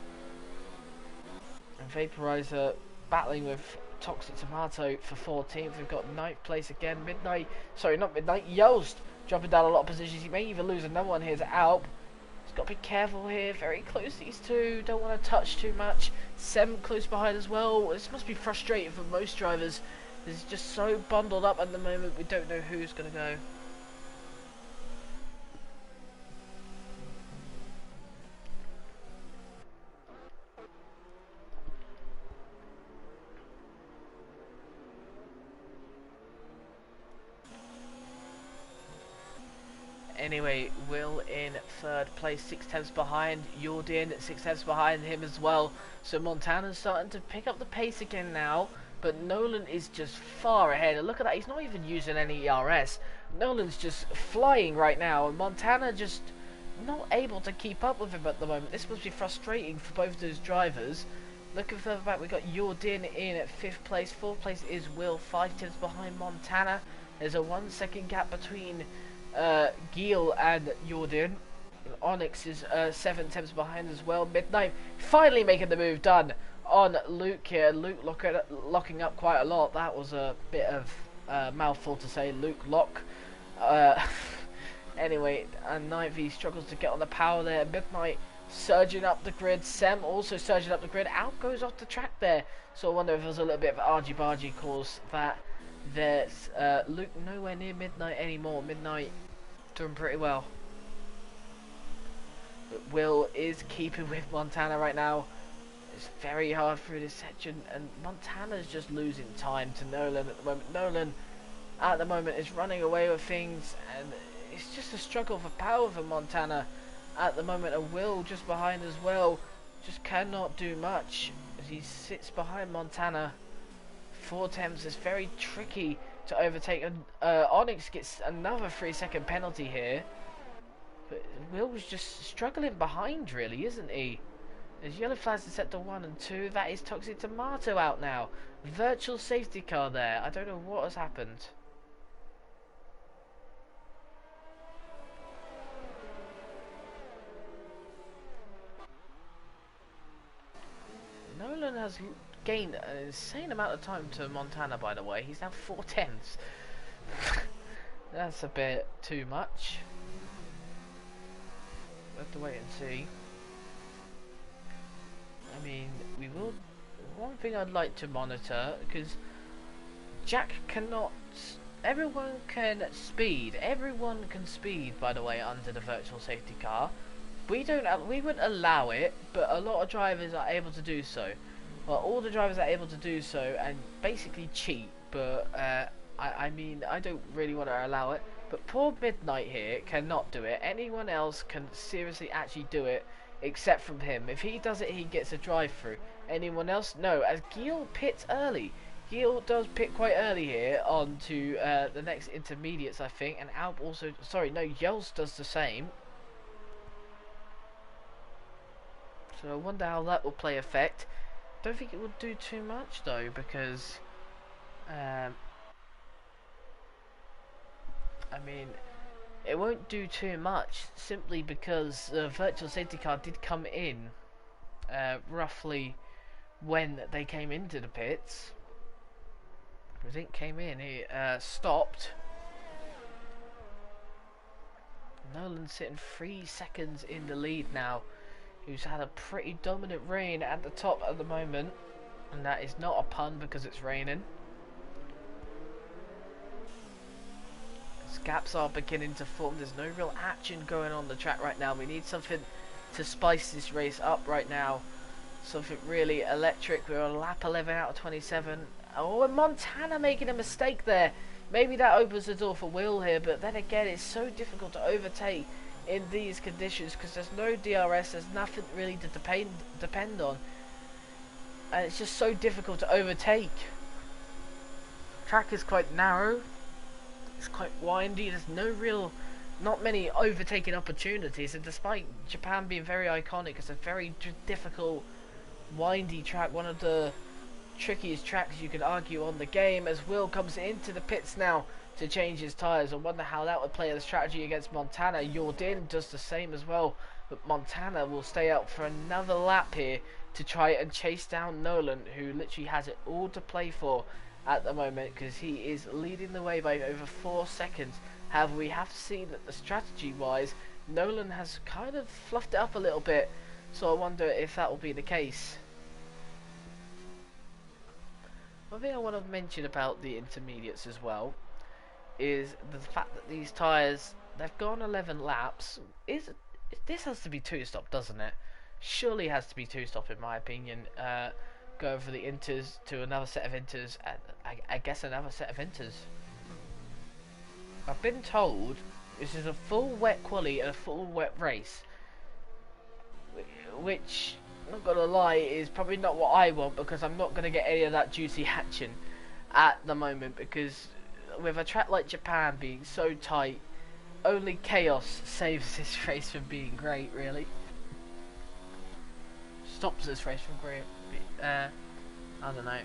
[SPEAKER 1] And Vaporizer battling with Toxic Tomato for 14th. We've got 9th place again. Midnight, sorry, not Midnight, Yost dropping down a lot of positions. He may even lose another one here to Alp. He's got to be careful here. Very close, these two. Don't want to touch too much. Sem close behind as well. This must be frustrating for most drivers. This is just so bundled up at the moment. We don't know who's going to go. Anyway, Will in 3rd place, 6 tenths behind. Jordan 6 tenths behind him as well. So Montana's starting to pick up the pace again now. But Nolan is just far ahead. And look at that, he's not even using any ERS. Nolan's just flying right now. And Montana just not able to keep up with him at the moment. This must be frustrating for both those drivers. Looking further back, we've got Jordan in at 5th place. 4th place is Will, 5 tenths behind Montana. There's a 1 second gap between Gil and Jordan. Onyx is 7 tenths behind as well. Midnight finally making the move done on Luke here. Luke locking up quite a lot. That was a bit of mouthful to say. Luke lock. Anyway, and 9th, he struggles to get on the power there. Midnight surging up the grid. Sem also surging up the grid. Out goes off the track there. So I wonder if there's a little bit of argy-bargy cause that. There's Luke nowhere near Midnight anymore. Midnight doing pretty well. But Will is keeping with Montana right now. It's very hard through this section, and Montana's just losing time to Nolan at the moment. Nolan at the moment is running away with things, and it's just a struggle for power for Montana at the moment. And Will just behind as well, just cannot do much as he sits behind Montana. 4 attempts is very tricky to overtake. Onyx gets another 3-second penalty here, but Will's just struggling behind, really, isn't he? There's yellow flags in sector 1 and 2. That is Toxic Tomato out now. Virtual safety car there. I don't know what has happened. Nolan has gained an insane amount of time to Montana, by the way. He's now 4 tenths. That's a bit too much. We'll have to wait and see. I mean, we will. One thing I'd like to monitor, because Jack cannot. Everyone can speed. Everyone can speed, by the way, under the virtual safety car. We don't. We wouldn't allow it, but a lot of drivers are able to do so. Well, all the drivers are able to do so and basically cheat, but I mean, I don't really want to allow it. But poor Midnight here cannot do it. Anyone else can seriously actually do it, except from him. If he does it, he gets a drive-through. Anyone else? No, as Gil pits early. Gil does pit quite early here on to the next intermediates, I think. And Alp also, sorry, no, Yels does the same. So I wonder how that will play effect. Don't think it would do too much though, because I mean, it won't do too much, simply because the virtual safety car did come in roughly when they came into the pits. I think came in, he stopped. Nolan's sitting 3 seconds in the lead now, who's had a pretty dominant reign at the top at the moment, and that is not a pun because it's raining. Gaps are beginning to form. There's no real action going on the track right now. We need something to spice this race up right now. Something really electric. We're on lap 11 out of 27. Oh, and Montana making a mistake there. Maybe that opens the door for Will here, but then again, it's so difficult to overtake in these conditions because there's no DRS, there's nothing really to depend on. And it's just so difficult to overtake. Track is quite narrow. It's quite windy. There's not many overtaking opportunities, and despite Japan being very iconic, it's a very difficult, windy track. One of the trickiest tracks you could argue on the game. As Will comes into the pits now to change his tyres, I wonder how that would play as a strategy against Montana. Jordan does the same as well, but Montana will stay out for another lap here to try and chase down Nolan, who literally has it all to play for at the moment, because he is leading the way by over 4 seconds. However, we have seen that the strategy wise, Nolan has kind of fluffed it up a little bit, so I wonder if that will be the case. One thing I want to mention about the intermediates as well is the fact that these tyres, they've gone 11 laps. This has to be 2-stop, doesn't it? Surely has to be 2-stop in my opinion. Going for the inters to another set of inters, and I guess another set of inters. I've been told this is a full wet quali and a full wet race, which, not gonna lie, is probably not what I want, because I'm not gonna get any of that juicy action at the moment, because with a track like Japan being so tight, only chaos saves this race from being great, really. Stops this race from great. I don't know.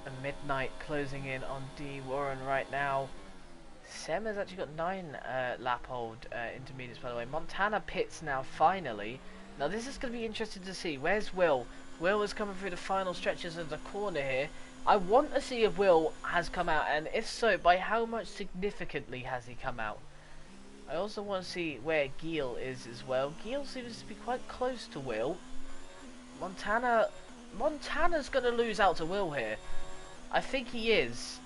[SPEAKER 1] A midnight closing in on D. Warren right now. Sem has actually got 9 lap hold intermediates, by the way. Montana pits now, finally. Now this is going to be interesting to see. Where's Will? Will is coming through the final stretches of the corner here. I want to see if Will has come out, and if so, by how much significantly has he come out. I also want to see where Geel is as well. Geel seems to be quite close to Will. Montana's going to lose out to Will here. I think he is.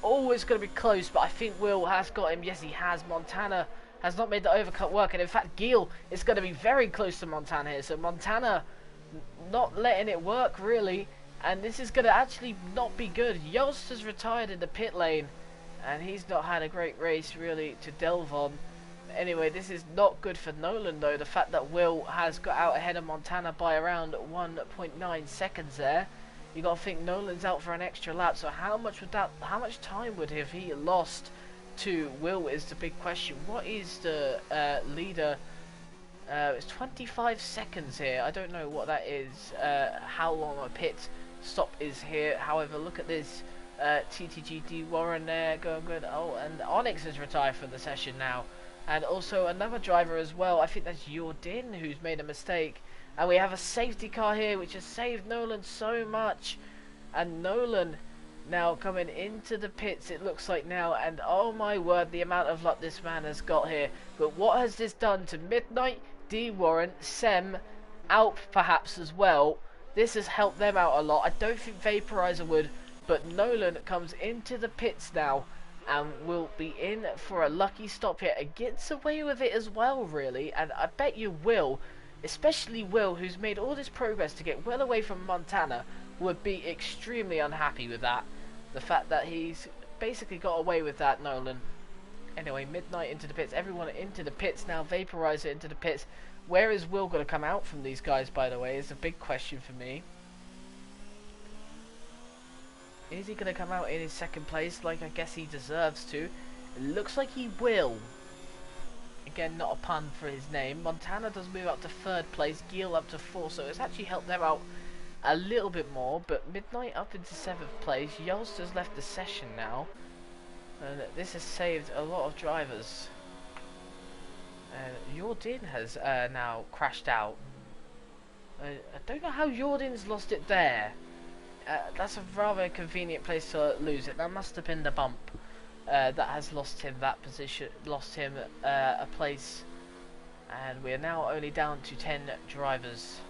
[SPEAKER 1] Oh, it's going to be close, but I think Will has got him. Yes, he has. Montana has not made the overcut work, and in fact, Geel is going to be very close to Montana here. So Montana not letting it work, really, and this is going to actually not be good. Yost has retired in the pit lane, and he's not had a great race, really, to delve on. Anyway, this is not good for Nolan, though. The fact that Will has got out ahead of Montana by around 1.9 seconds there. You got to think Nolan's out for an extra lap, so how much time would have he lost to Will is the big question. What is the leader? It's 25 seconds here. I don't know what that is. How long a pit stop is here. However, look at this. TTGD Warren there going good. Oh, and Onyx has retired from the session now, and also another driver as well. I think that's Jordan who's made a mistake. And we have a safety car here, which has saved Nolan so much. And Nolan now coming into the pits, it looks like now. And oh my word, the amount of luck this man has got here. But what has this done to Midnight, D. Warren, Sem, Alp perhaps as well? This has helped them out a lot. I don't think Vaporizer would. But Nolan comes into the pits now and will be in for a lucky stop here. And gets away with it as well, really. And I bet you will. Especially Will, who's made all this progress to get well away from Montana, would be extremely unhappy with that. The fact that he's basically got away with that, Nolan. Anyway, Midnight into the pits. Everyone into the pits now. Vaporizer into the pits. Where is Will going to come out from these guys, by the way, is a big question for me. Is he going to come out in his second place like I guess he deserves to? It looks like he will. Again, not a pun for his name. Montana does move up to third place. Gil up to 4, so it's actually helped them out a little bit more. But Midnight up into 7th place. Yosta's left the session now. And this has saved a lot of drivers. Jordan has now crashed out. I don't know how Jordan's lost it there. That's a rather convenient place to lose it. That must have been the bump that has lost him that position, lost him a place. And we are now only down to 10 drivers.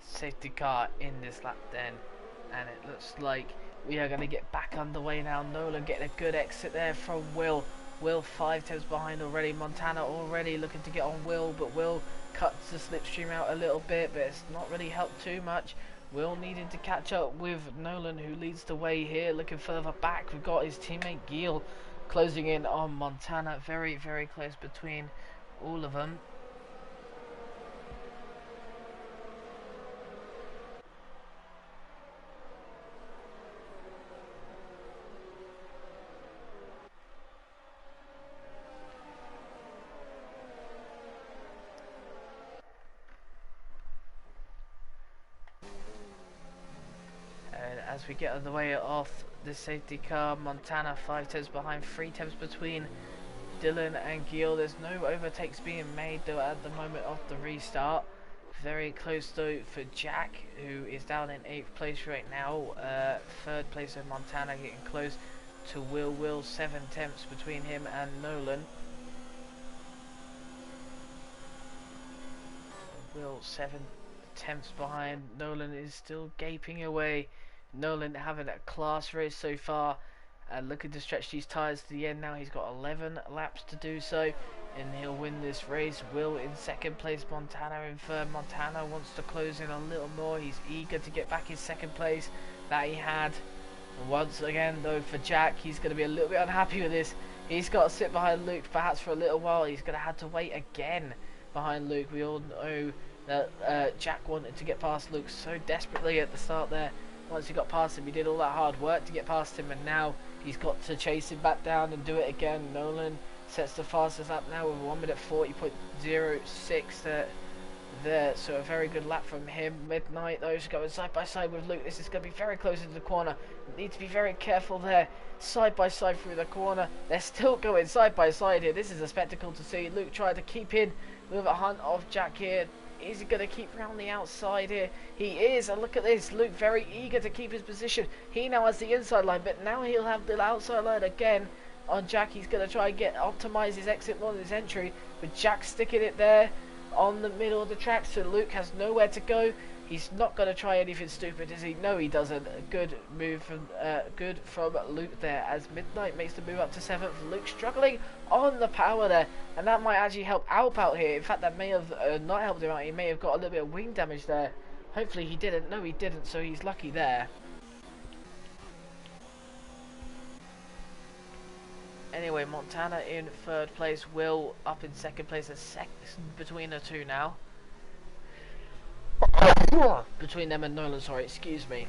[SPEAKER 1] Safety car in this lap then, and it looks like we are going to get back underway now. Nolan getting a good exit there from Will. Will 5 tenths behind already. Montana already looking to get on Will, but Will cuts the slipstream out a little bit, but it's not really helped too much. Will needing to catch up with Nolan, who leads the way here. Looking further back, we've got his teammate Gil closing in on Montana. Very, very close between all of them. And as we get on the way off the safety car, Montana 5 tenths behind, 3 tenths between Dylan and Gil. There's no overtakes being made though at the moment of the restart. Very close though for Jack, who is down in 8th place right now. 3rd place of Montana, getting close to Will. Will 7 tenths between him and Nolan. Will 7 tenths behind. Nolan is still gaping away. Nolan having a class race so far, and looking to stretch these tyres to the end now. He's got 11 laps to do so, and he'll win this race. Will in 2nd place, Montana in 3rd. Montana wants to close in a little more. He's eager to get back his 2nd place that he had. And once again though for Jack, he's going to be a little bit unhappy with this. He's got to sit behind Luke perhaps for a little while. He's going to have to wait again behind Luke. We all know that Jack wanted to get past Luke so desperately at the start there. Once he got past him, he did all that hard work to get past him, and now he's got to chase him back down and do it again. Nolan sets the fastest lap now with 1 minute 40.06 there, so a very good lap from him. Midnight though is going side by side with Luke. This is going to be very close into the corner. Need to be very careful there. Side by side through the corner. They're still going side by side here. This is a spectacle to see. Luke tried to keep in with a hunt of Jack here. Is he going to keep around the outside here? He is, and look at this. Luke very eager to keep his position. He now has the inside line, but now he'll have the outside line again on Jack. He's going to try and optimise his exit more than his entry, but Jack sticking it there on the middle of the track, so Luke has nowhere to go. He's not going to try anything stupid, is he? No, he doesn't. A good move from Luke there, as Midnight makes the move up to 7th. Luke struggling on the power there, and that might actually help Alp out here. In fact, that may have not helped him out. He may have got a little bit of wing damage there. Hopefully he didn't. No, he didn't, so he's lucky there. Anyway, Montana in 3rd place, Will up in 2nd place, a second between the two now. Between them and Nolan, sorry, excuse me.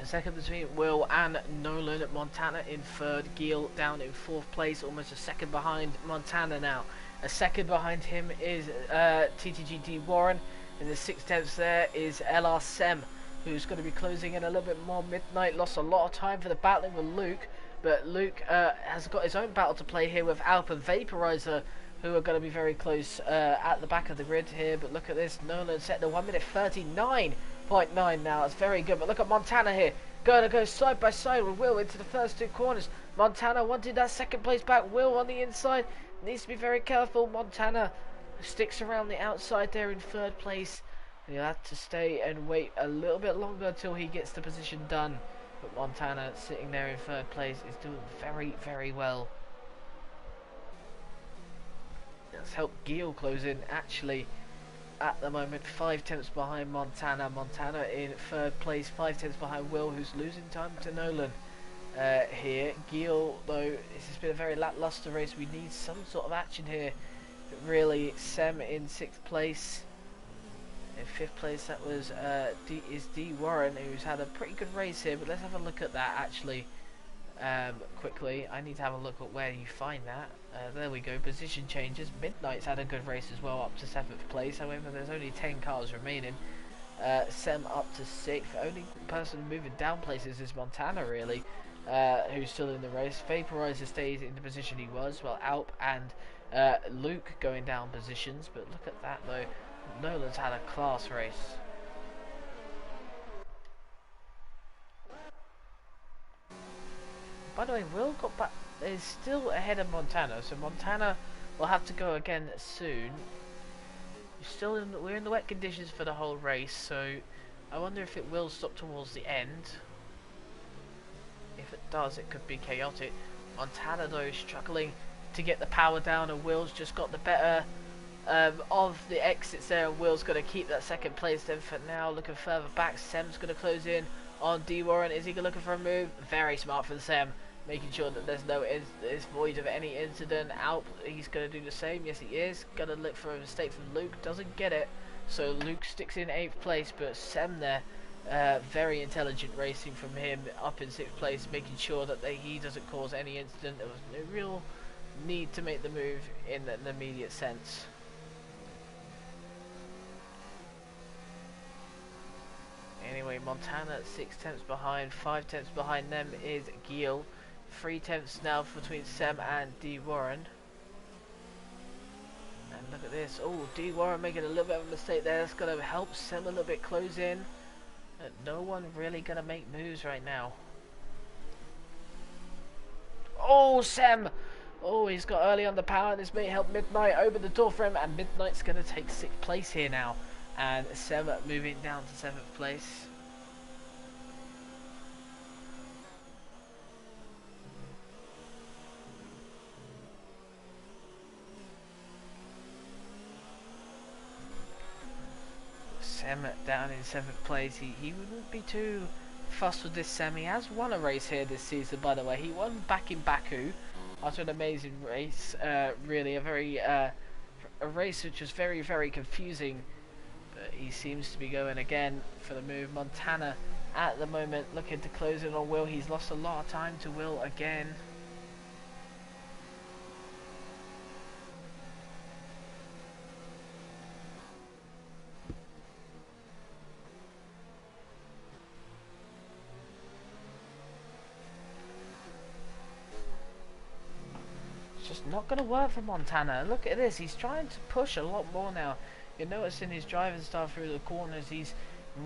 [SPEAKER 1] A second between Will and Nolan. Montana in 3rd, Gil down in 4th place, almost a second behind Montana now. A second behind him is TTGD Warren. In the 6 tenths there is LR Sem, who's going to be closing in a little bit more. Midnight lost a lot of time for the battling with Luke, but Luke has got his own battle to play here with Alp and Vaporizer, who are going to be very close at the back of the grid here. But look at this, Nolan set the 1 minute 39.9 now. That's very good. But look at Montana here, going to go side by side with Will into the first 2 corners. Montana wanted that 2nd place back. Will on the inside needs to be very careful. Montana sticks around the outside there in 3rd place. He'll have to stay and wait a little bit longer until he gets the position done. But Montana sitting there in 3rd place is doing very, very well. That's helped Gil close in actually at the moment, 5 tenths behind Montana. Montana in 3rd place, 5 tenths behind Will, who's losing time to Nolan here. Gil, though, this has been a very lackluster race. We need some sort of action here. But really, Sem in 6th place. In 5th place, that was D Warren, who's had a pretty good race here. But let's have a look at that actually quickly. I need to have a look at where you find that. There we go, position changes. Midnight's had a good race as well, up to 7th place. However, there's only 10 cars remaining. Sem up to 6th. Only person moving down places is Montana, really, who's still in the race. Vaporizer stays in the position he was, while Alp and Luke going down positions. But look at that, though. Nolan's had a class race. By the way, Will got back. Is still ahead of Montana, so Montana will have to go again soon. We're in the wet conditions for the whole race, so I wonder if it will stop towards the end. If it does, it could be chaotic. Montana, though, is struggling to get the power down, and Will's just got the better of the exits there, and Will's going to keep that 2nd place then for now. Looking further back, Sem's going to close in on D Warren. Is he looking for a move? Very smart from Sem. making sure that there's no it's void of any incident. Alp, he's going to do the same. Yes, he is. Going to look for a mistake from Luke. Doesn't get it. So Luke sticks in 8th place, but Sem there, very intelligent racing from him, up in 6th place, making sure that he doesn't cause any incident. There was no real need to make the move in an immediate sense. Anyway, Montana 6 tenths behind, 5 tenths behind them is Gil. 3 tenths now between Sem and D. Warren. And look at this. Oh, D. Warren making a little bit of a mistake there. That's going to help Sem a little bit close in. No one really going to make moves right now. Oh, Sem! Oh, he's got early on the power. This may help Midnight open the door for him. And Midnight's going to take 6th place here now. And Sem moving down to 7th place. Sem down in 7th place. He wouldn't be too fussed with this Sem. He has won a race here this season, by the way. He won back in Baku after an amazing race. Really a race which was very, very confusing. But he seems to be going again for the move. Montana at the moment looking to close in on Will. He's lost a lot of time to Will again. Just not going to work for Montana. Look at this, he's trying to push a lot more now. You notice in his driving style through the corners, he's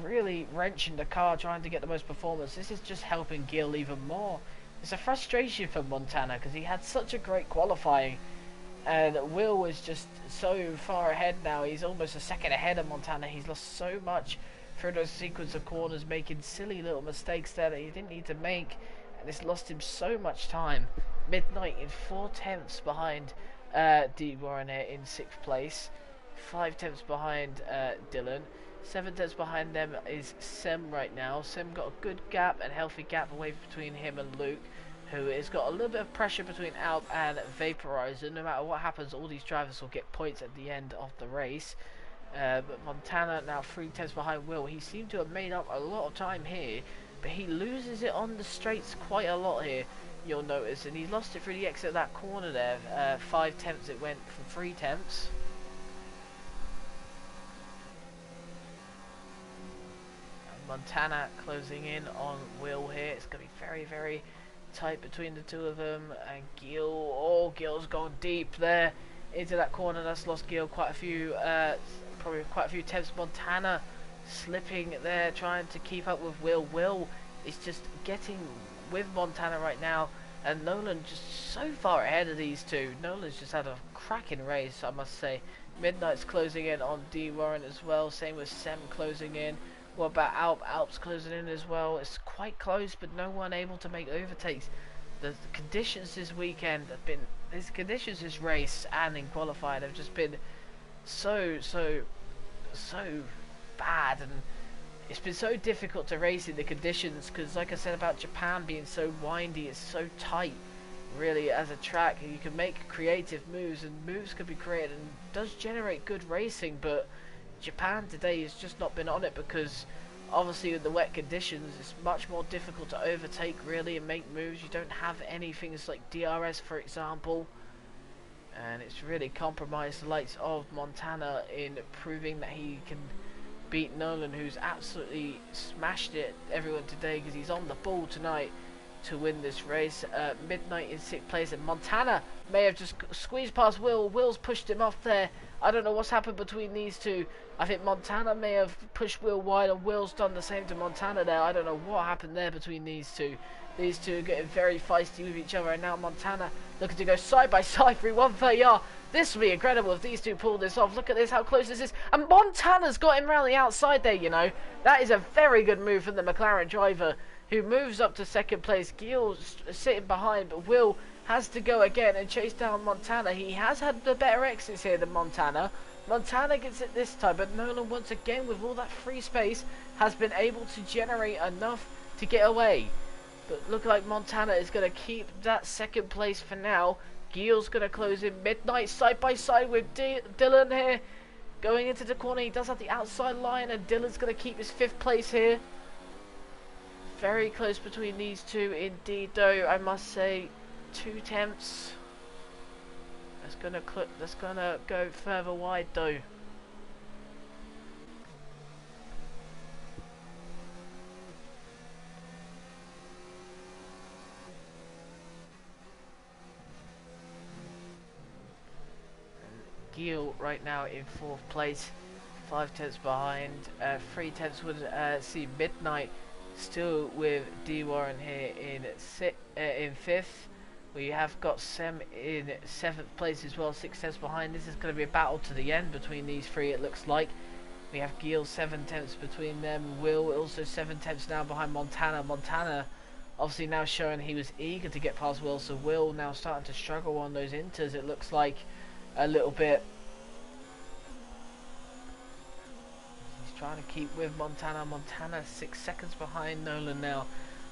[SPEAKER 1] really wrenching the car, trying to get the most performance. This is just helping Gil even more. It's a frustration for Montana because he had such a great qualifying, and Will is just so far ahead now. He's almost a second ahead of Montana. He's lost so much through those sequence of corners, making silly little mistakes there that he didn't need to make, and it's lost him so much time. Midnight in 4 tenths behind D. Warren in 6th place, 5 tenths behind Dylan, 7 tenths behind them is Sem right now. Sem got a good gap and healthy gap away between him and Luke, who has got a little bit of pressure between Alp and Vaporizer. No matter what happens, all these drivers will get points at the end of the race. But Montana now 3 tenths behind Will. He seemed to have made up a lot of time here, but he loses it on the straights quite a lot here, you'll notice, and he lost it through the exit of that corner there. 5 tenths it went from 3 tenths. And Montana closing in on Will here. It's going to be very, very tight between the two of them. And Gil, oh, Gil's gone deep there into that corner. That's lost Gil quite a few, probably quite a few tenths. Montana slipping there, trying to keep up with Will. Will is just getting with Montana right now, and Nolan just so far ahead of these two. Nolan's just had a cracking race, I must say. Midnight's closing in on D. Warren as well, same with Sem closing in. What about Alp? Alp's closing in as well. It's quite close, but no one able to make overtakes. The conditions this weekend have been, these conditions this race and in qualifying have just been so bad, and it's been so difficult to race in the conditions because, like I said about Japan being so windy, it's so tight really as a track. You can make creative moves, and moves can be created and does generate good racing, but Japan today has just not been on it because obviously with the wet conditions it's much more difficult to overtake really and make moves. You don't have any things like DRS, for example, and it's really compromised the likes of Montana in proving that he can beat Nolan, who's absolutely smashed it everyone today because he's on the ball tonight to win this race. Midnight in 6th place, and Montana may have just squeezed past Will. Will's pushed him off there. I don't know what's happened between these two. I think Montana may have pushed Will wide, and Will's done the same to Montana there. I don't know what happened there between these two. These two are getting very feisty with each other, and now Montana looking to go side by side through 130R. This would be incredible if these two pull this off. Look at this, how close this is. And Montana's got him round the outside there, you know. That is a very good move from the McLaren driver, who moves up to 2nd place. Gil's sitting behind, but Will has to go again and chase down Montana. He has had the better exits here than Montana. Montana gets it this time, but Nolan once again, with all that free space, has been able to generate enough to get away. But look like Montana is going to keep that second place for now. Gilles going to close in. Midnight side by side with Dylan here. Going into the corner, he does have the outside line, and Dylan's going to keep his 5th place here. Very close between these two indeed, though, I must say. 2 tenths. That's gonna go further wide, though. Gilles right now in 4th place, 5 tenths behind. 3 tenths would see Midnight still with D Warren here in 5th. We have got Sem in 7th place as well, 6 tenths behind. This is going to be a battle to the end between these three, it looks like. We have Gilles 7 tenths between them. Will also 7 tenths now behind Montana. Montana obviously now showing he was eager to get past Will, so Will now starting to struggle on those inters, it looks like, a little bit. He's trying to keep with Montana. Montana 6 seconds behind Nolan now.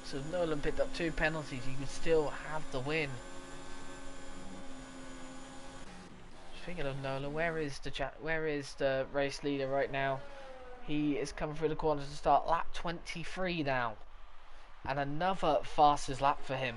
[SPEAKER 1] So if Nolan picked up 2 penalties, he could still have the win. Speaking of Nolan, where is the race leader right now? He is coming through the corner to start lap 23 now, and another fastest lap for him.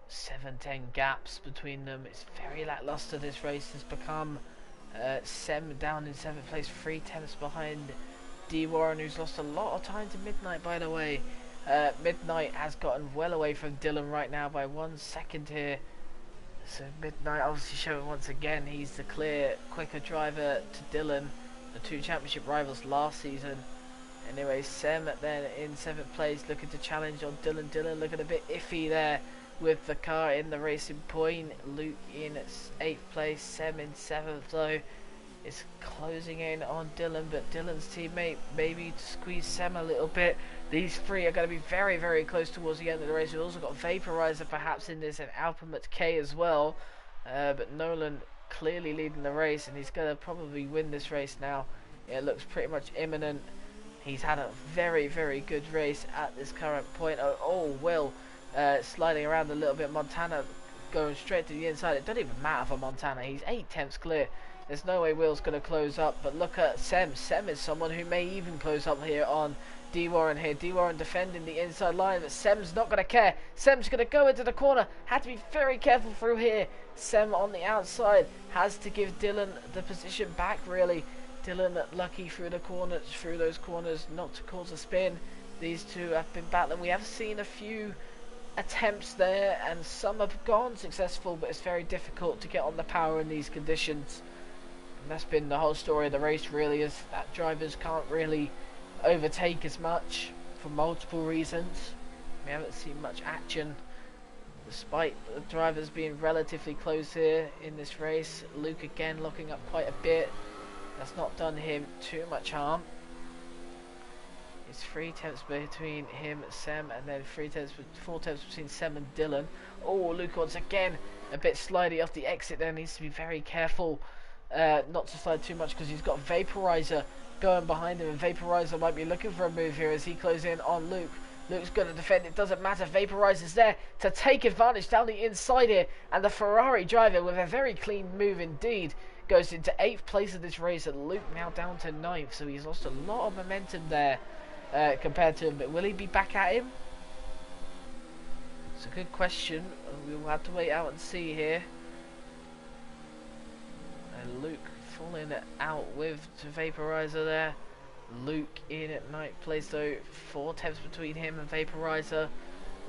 [SPEAKER 1] 7-10 gaps between them. It's very lackluster, this race has become. Sem down in 7th place, 3 tenths behind D Warren, who's lost a lot of time to Midnight, by the way. Midnight has gotten well away from Dylan right now by 1 second here. So Midnight obviously showing once again he's the clear quicker driver to Dylan, the 2 championship rivals last season. Anyway, Sem then in 7th place, looking to challenge on Dylan. Dylan looking a bit iffy there with the car in the racing point. Luke in 8th place, Sem in 7th though. It's closing in on Dylan, but Dylan's teammate maybe to squeeze Sem a little bit. These three are going to be very, very close towards the end of the race. We've also got Vaporizer perhaps in this, and Alpamet K as well. But Nolan clearly leading the race, and he's going to probably win this race now. It looks pretty much imminent. He's had a very, very good race at this current point. Will sliding around a little bit. Montana going straight to the inside. It doesn't even matter for Montana. He's 8 tenths clear. There's no way Will's going to close up. But look at Sem. Sem is someone who may even close up here on D Warren here. D Warren defending the inside line, but Sem's not going to care. Sem's going to go into the corner. Had to be very careful through here. Sem on the outside has to give Dylan the position back, really. Dylan lucky through those corners not to cause a spin. These two have been battling. We have seen a few attempts there, and some have gone successful, but it's very difficult to get on the power in these conditions. And that's been the whole story of the race, really, is that drivers can't really overtake as much for multiple reasons. We haven't seen much action despite the drivers being relatively close here in this race. Luke again locking up quite a bit. That's not done him too much harm. It's 3 tenths between him, Sem, and then 4 tenths between Sem and Dylan. Oh, Luke once again a bit slidey off the exit there. Needs to be very careful not to slide too much, because he's got Vaporizer going behind him, and Vaporizer might be looking for a move here as he closes in on Luke. Luke's going to defend, it doesn't matter. Vaporizer's there to take advantage down the inside here, and the Ferrari driver with a very clean move indeed goes into 8th place of this race, and Luke now down to 9th, so he's lost a lot of momentum there compared to him. But will he be back at him? It's a good question. We'll have to wait out and see here. And Luke falling out with Vaporizer there. Luke in at 9th place though, 4 tenths between him and Vaporizer.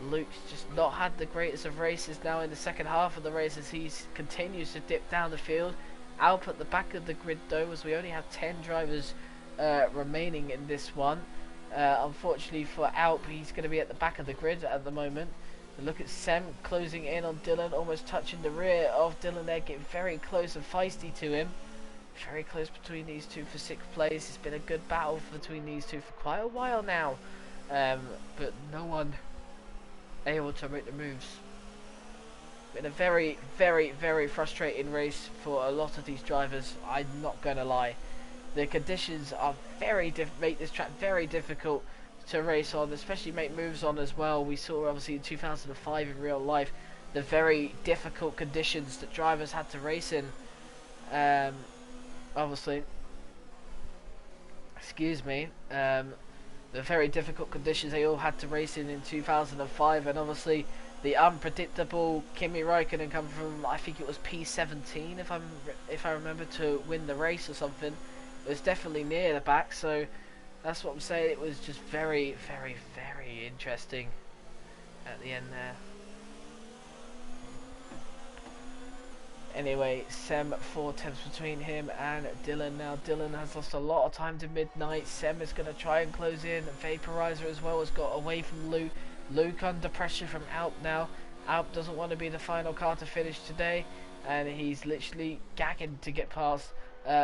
[SPEAKER 1] Luke's just not had the greatest of races now in the second half of the race as he continues to dip down the field. Alp at the back of the grid though, as we only have 10 drivers remaining in this one. Unfortunately for Alp, he's going to be at the back of the grid at the moment. And look at Sem closing in on Dylan, almost touching the rear of Dylan there, getting very close and feisty to him. Very close between these two for 6th place. It's been a good battle between these two for quite a while now. But no one able to make the moves. Been a very, very, very frustrating race for a lot of these drivers. I'm not going to lie. The conditions are make this track very difficult to race on, especially make moves on as well. We saw obviously in 2005 in real life the very difficult conditions that drivers had to race in. Obviously, excuse me, the very difficult conditions they all had to race in 2005, and obviously the unpredictable Kimi Räikkönen come from, I think it was P17 if I remember, to win the race or something. It was definitely near the back, so that's what I'm saying. It was just very, very, very interesting at the end there. Anyway, Sem 4/10 between him and Dylan now. Dylan has lost a lot of time to midnight. Sem is going to try and close in. Vaporizer as well has got away from Luke. Luke under pressure from Alp now. Alp doesn't want to be the final car to finish today, and he's literally gagging to get past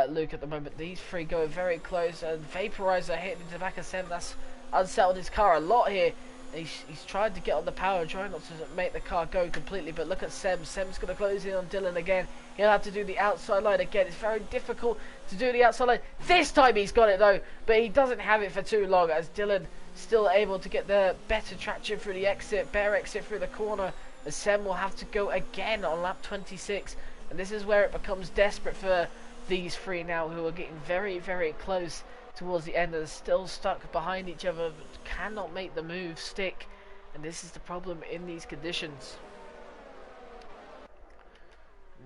[SPEAKER 1] Luke at the moment. These three going very close, and Vaporizer hitting into the back of Sem. That's unsettled his car a lot here. He's tried to get on the power, trying not to make the car go completely, but look at Sem. Sem's going to close in on Dylan again. He'll have to do the outside line again. It's very difficult to do the outside line. This time he's got it though, but he doesn't have it for too long as Dylan still able to get the better traction through the exit, bare exit through the corner, as Sem will have to go again on lap 26. And this is where it becomes desperate for these three now, who are getting very, very close towards the end and are still stuck behind each other, but cannot make the move stick, and this is the problem in these conditions.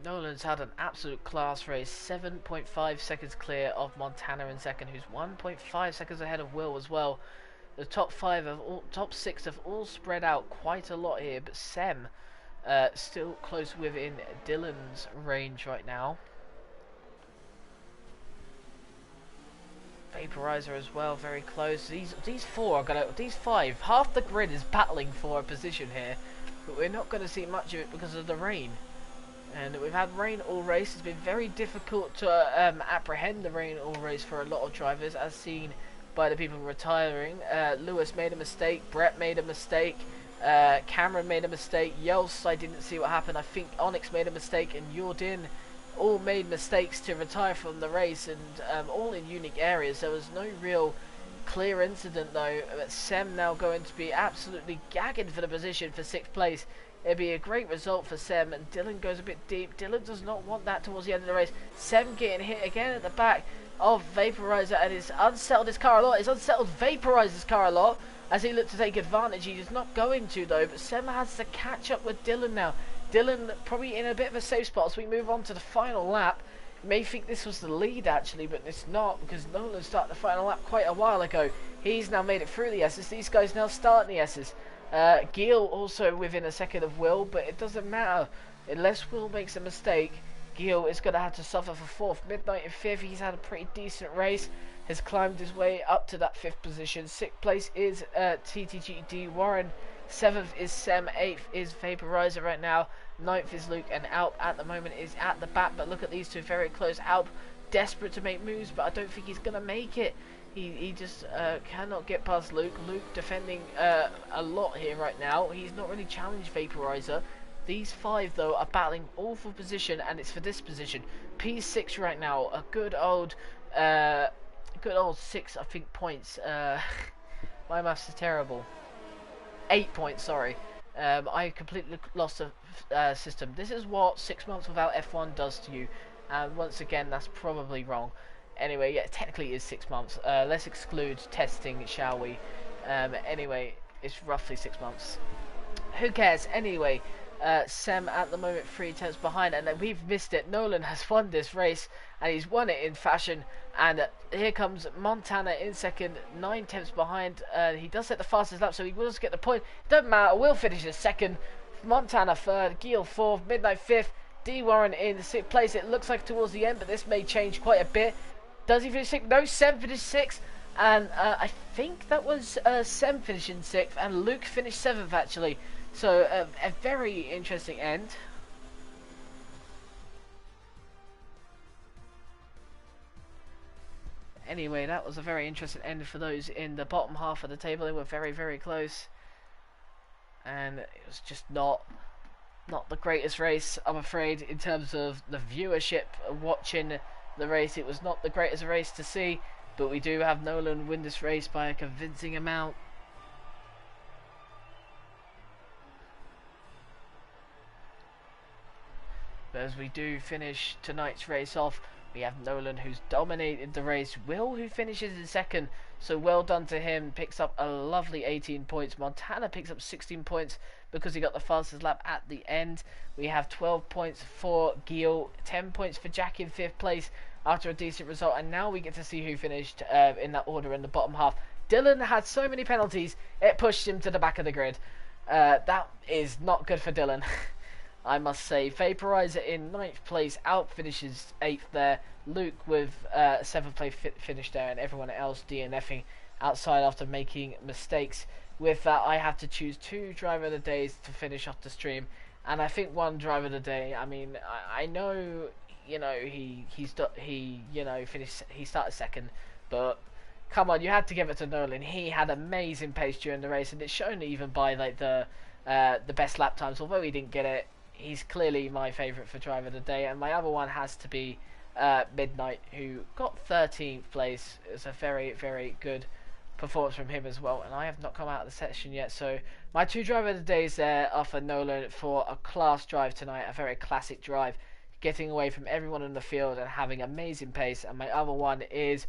[SPEAKER 1] Nolan's had an absolute class race, 7.5 seconds clear of Montana in second, who's 1.5 seconds ahead of Will as well. The top six have all spread out quite a lot here, but Sem still close within Dylan's range right now. Vaporizer as well, very close. These four are gonna, these five, half the grid is battling for a position here, but we're not going to see much of it because of the rain. And we've had rain all race. It's been very difficult to apprehend the rain all race for a lot of drivers, as seen by the people retiring. Lewis made a mistake, Brett made a mistake, Cameron made a mistake, Yels, I didn't see what happened. I think Onyx made a mistake, and Jordan all made mistakes to retire from the race, and all in unique areas. There was no real clear incident though. But Sem now going to be absolutely gagging for the position for 6th place. It'd be a great result for Sem, and Dylan goes a bit deep. Dylan does not want that towards the end of the race. Sem getting hit again at the back of Vaporizer, and it's unsettled his car a lot. It's unsettled Vaporizer's car a lot as he looked to take advantage. He's not going to though, but Sem has to catch up with Dylan now. Dylan probably in a bit of a safe spot as we move on to the final lap. You may think this was the lead actually, but it's not, because Nolan started the final lap quite a while ago. He's now made it through the S's. These guys now starting the S's. Gil also within a second of Will, but it doesn't matter. Unless Will makes a mistake, Gil is going to have to suffer for 4th. Midnight in 5th. He's had a pretty decent race. Has climbed his way up to that 5th position. 6th place is TTGD Warren. 7th is Sem, 8th is Vaporizer right now, 9th is Luke, and Alp at the moment is at the back. But look at these two very close. Alp desperate to make moves, but I don't think he's going to make it. He just cannot get past Luke. Luke defending a lot here right now. He's not really challenged Vaporizer. These five though are battling all for position, and it's for this position. P6 right now, a good old 6 I think points. My maths is terrible. 8 points, sorry. I completely lost the system. This is what 6 months without F1 does to you, and once again that's probably wrong. Anyway, yeah, technically it is 6 months. Let's exclude testing, shall we? Anyway, it's roughly 6 months. Who cares? Anyway, Sem at the moment 3 tenths behind, and then we've missed it. Nolan has won this race, and he's won it in fashion. And here comes Montana in second, 9 tenths behind. He does set the fastest lap, so he will get the point. Doesn't matter, we'll finish in second. Montana third, Giel fourth, Midnight fifth, D Warren in sixth place. It looks like towards the end, but this may change quite a bit. Does he finish sixth? No, Sem finished sixth. And I think that was Sem finishing sixth, and Luke finished seventh actually. So a very interesting end. Anyway, that was a very interesting end for those in the bottom half of the table. They were very, very close, and it was just not the greatest race, I'm afraid, in terms of the viewership watching the race. It was not the greatest race to see, but we do have Nolan win this race by a convincing amount. But as we do finish tonight's race off, we have Nolan, who's dominated the race. Will, who finishes in second, so well done to him, picks up a lovely 18 points. Montana picks up 16 points because he got the fastest lap at the end. We have 12 points for Giel, 10 points for Jack in 5th place after a decent result, and now we get to see who finished in that order in the bottom half. Dylan had so many penalties, it pushed him to the back of the grid. That is not good for Dylan. I must say. Vaporizer in 9th place, out finishes 8th there. Luke with 7th place finish there, and everyone else DNFing outside after making mistakes. With that, I have to choose 2 driver of the days to finish off the stream, and I think one driver of the day. I mean, I know, you know, he started second, but come on, you had to give it to Nolan. He had amazing pace during the race, and it's shown even by like the best lap times. Although he didn't get it, he's clearly my favourite for driver of the day. And my other one has to be Midnight, who got 13th place. It's a very, very good performance from him as well. And I have not come out of the session yet, so my 2 driver of the days there are for Nolan for a class drive tonight, a very classic drive, getting away from everyone in the field and having amazing pace. And my other one is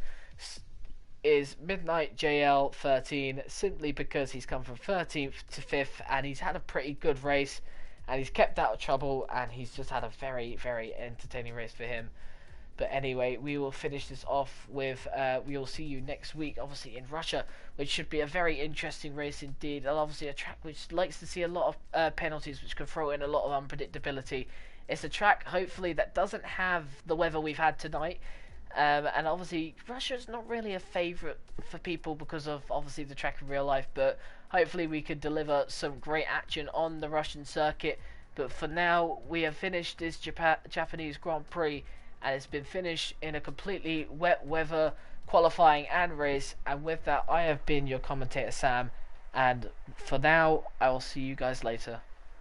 [SPEAKER 1] Midnight JL 13, simply because he's come from 13th to 5th, and he's had a pretty good race, and he's kept out of trouble, and he's just had a very, very entertaining race for him. But anyway, we will finish this off with, we will see you next week, obviously in Russia, which should be a very interesting race indeed, and obviously a track which likes to see a lot of penalties, which can throw in a lot of unpredictability. It's a track, hopefully, that doesn't have the weather we've had tonight. And obviously Russia's not really a favourite for people because of obviously the track in real life, but hopefully we could deliver some great action on the Russian circuit. But for now, we have finished this Japanese Grand Prix, and it's been finished in a completely wet weather qualifying and race. And with that, I have been your commentator Sam, and for now I will see you guys later.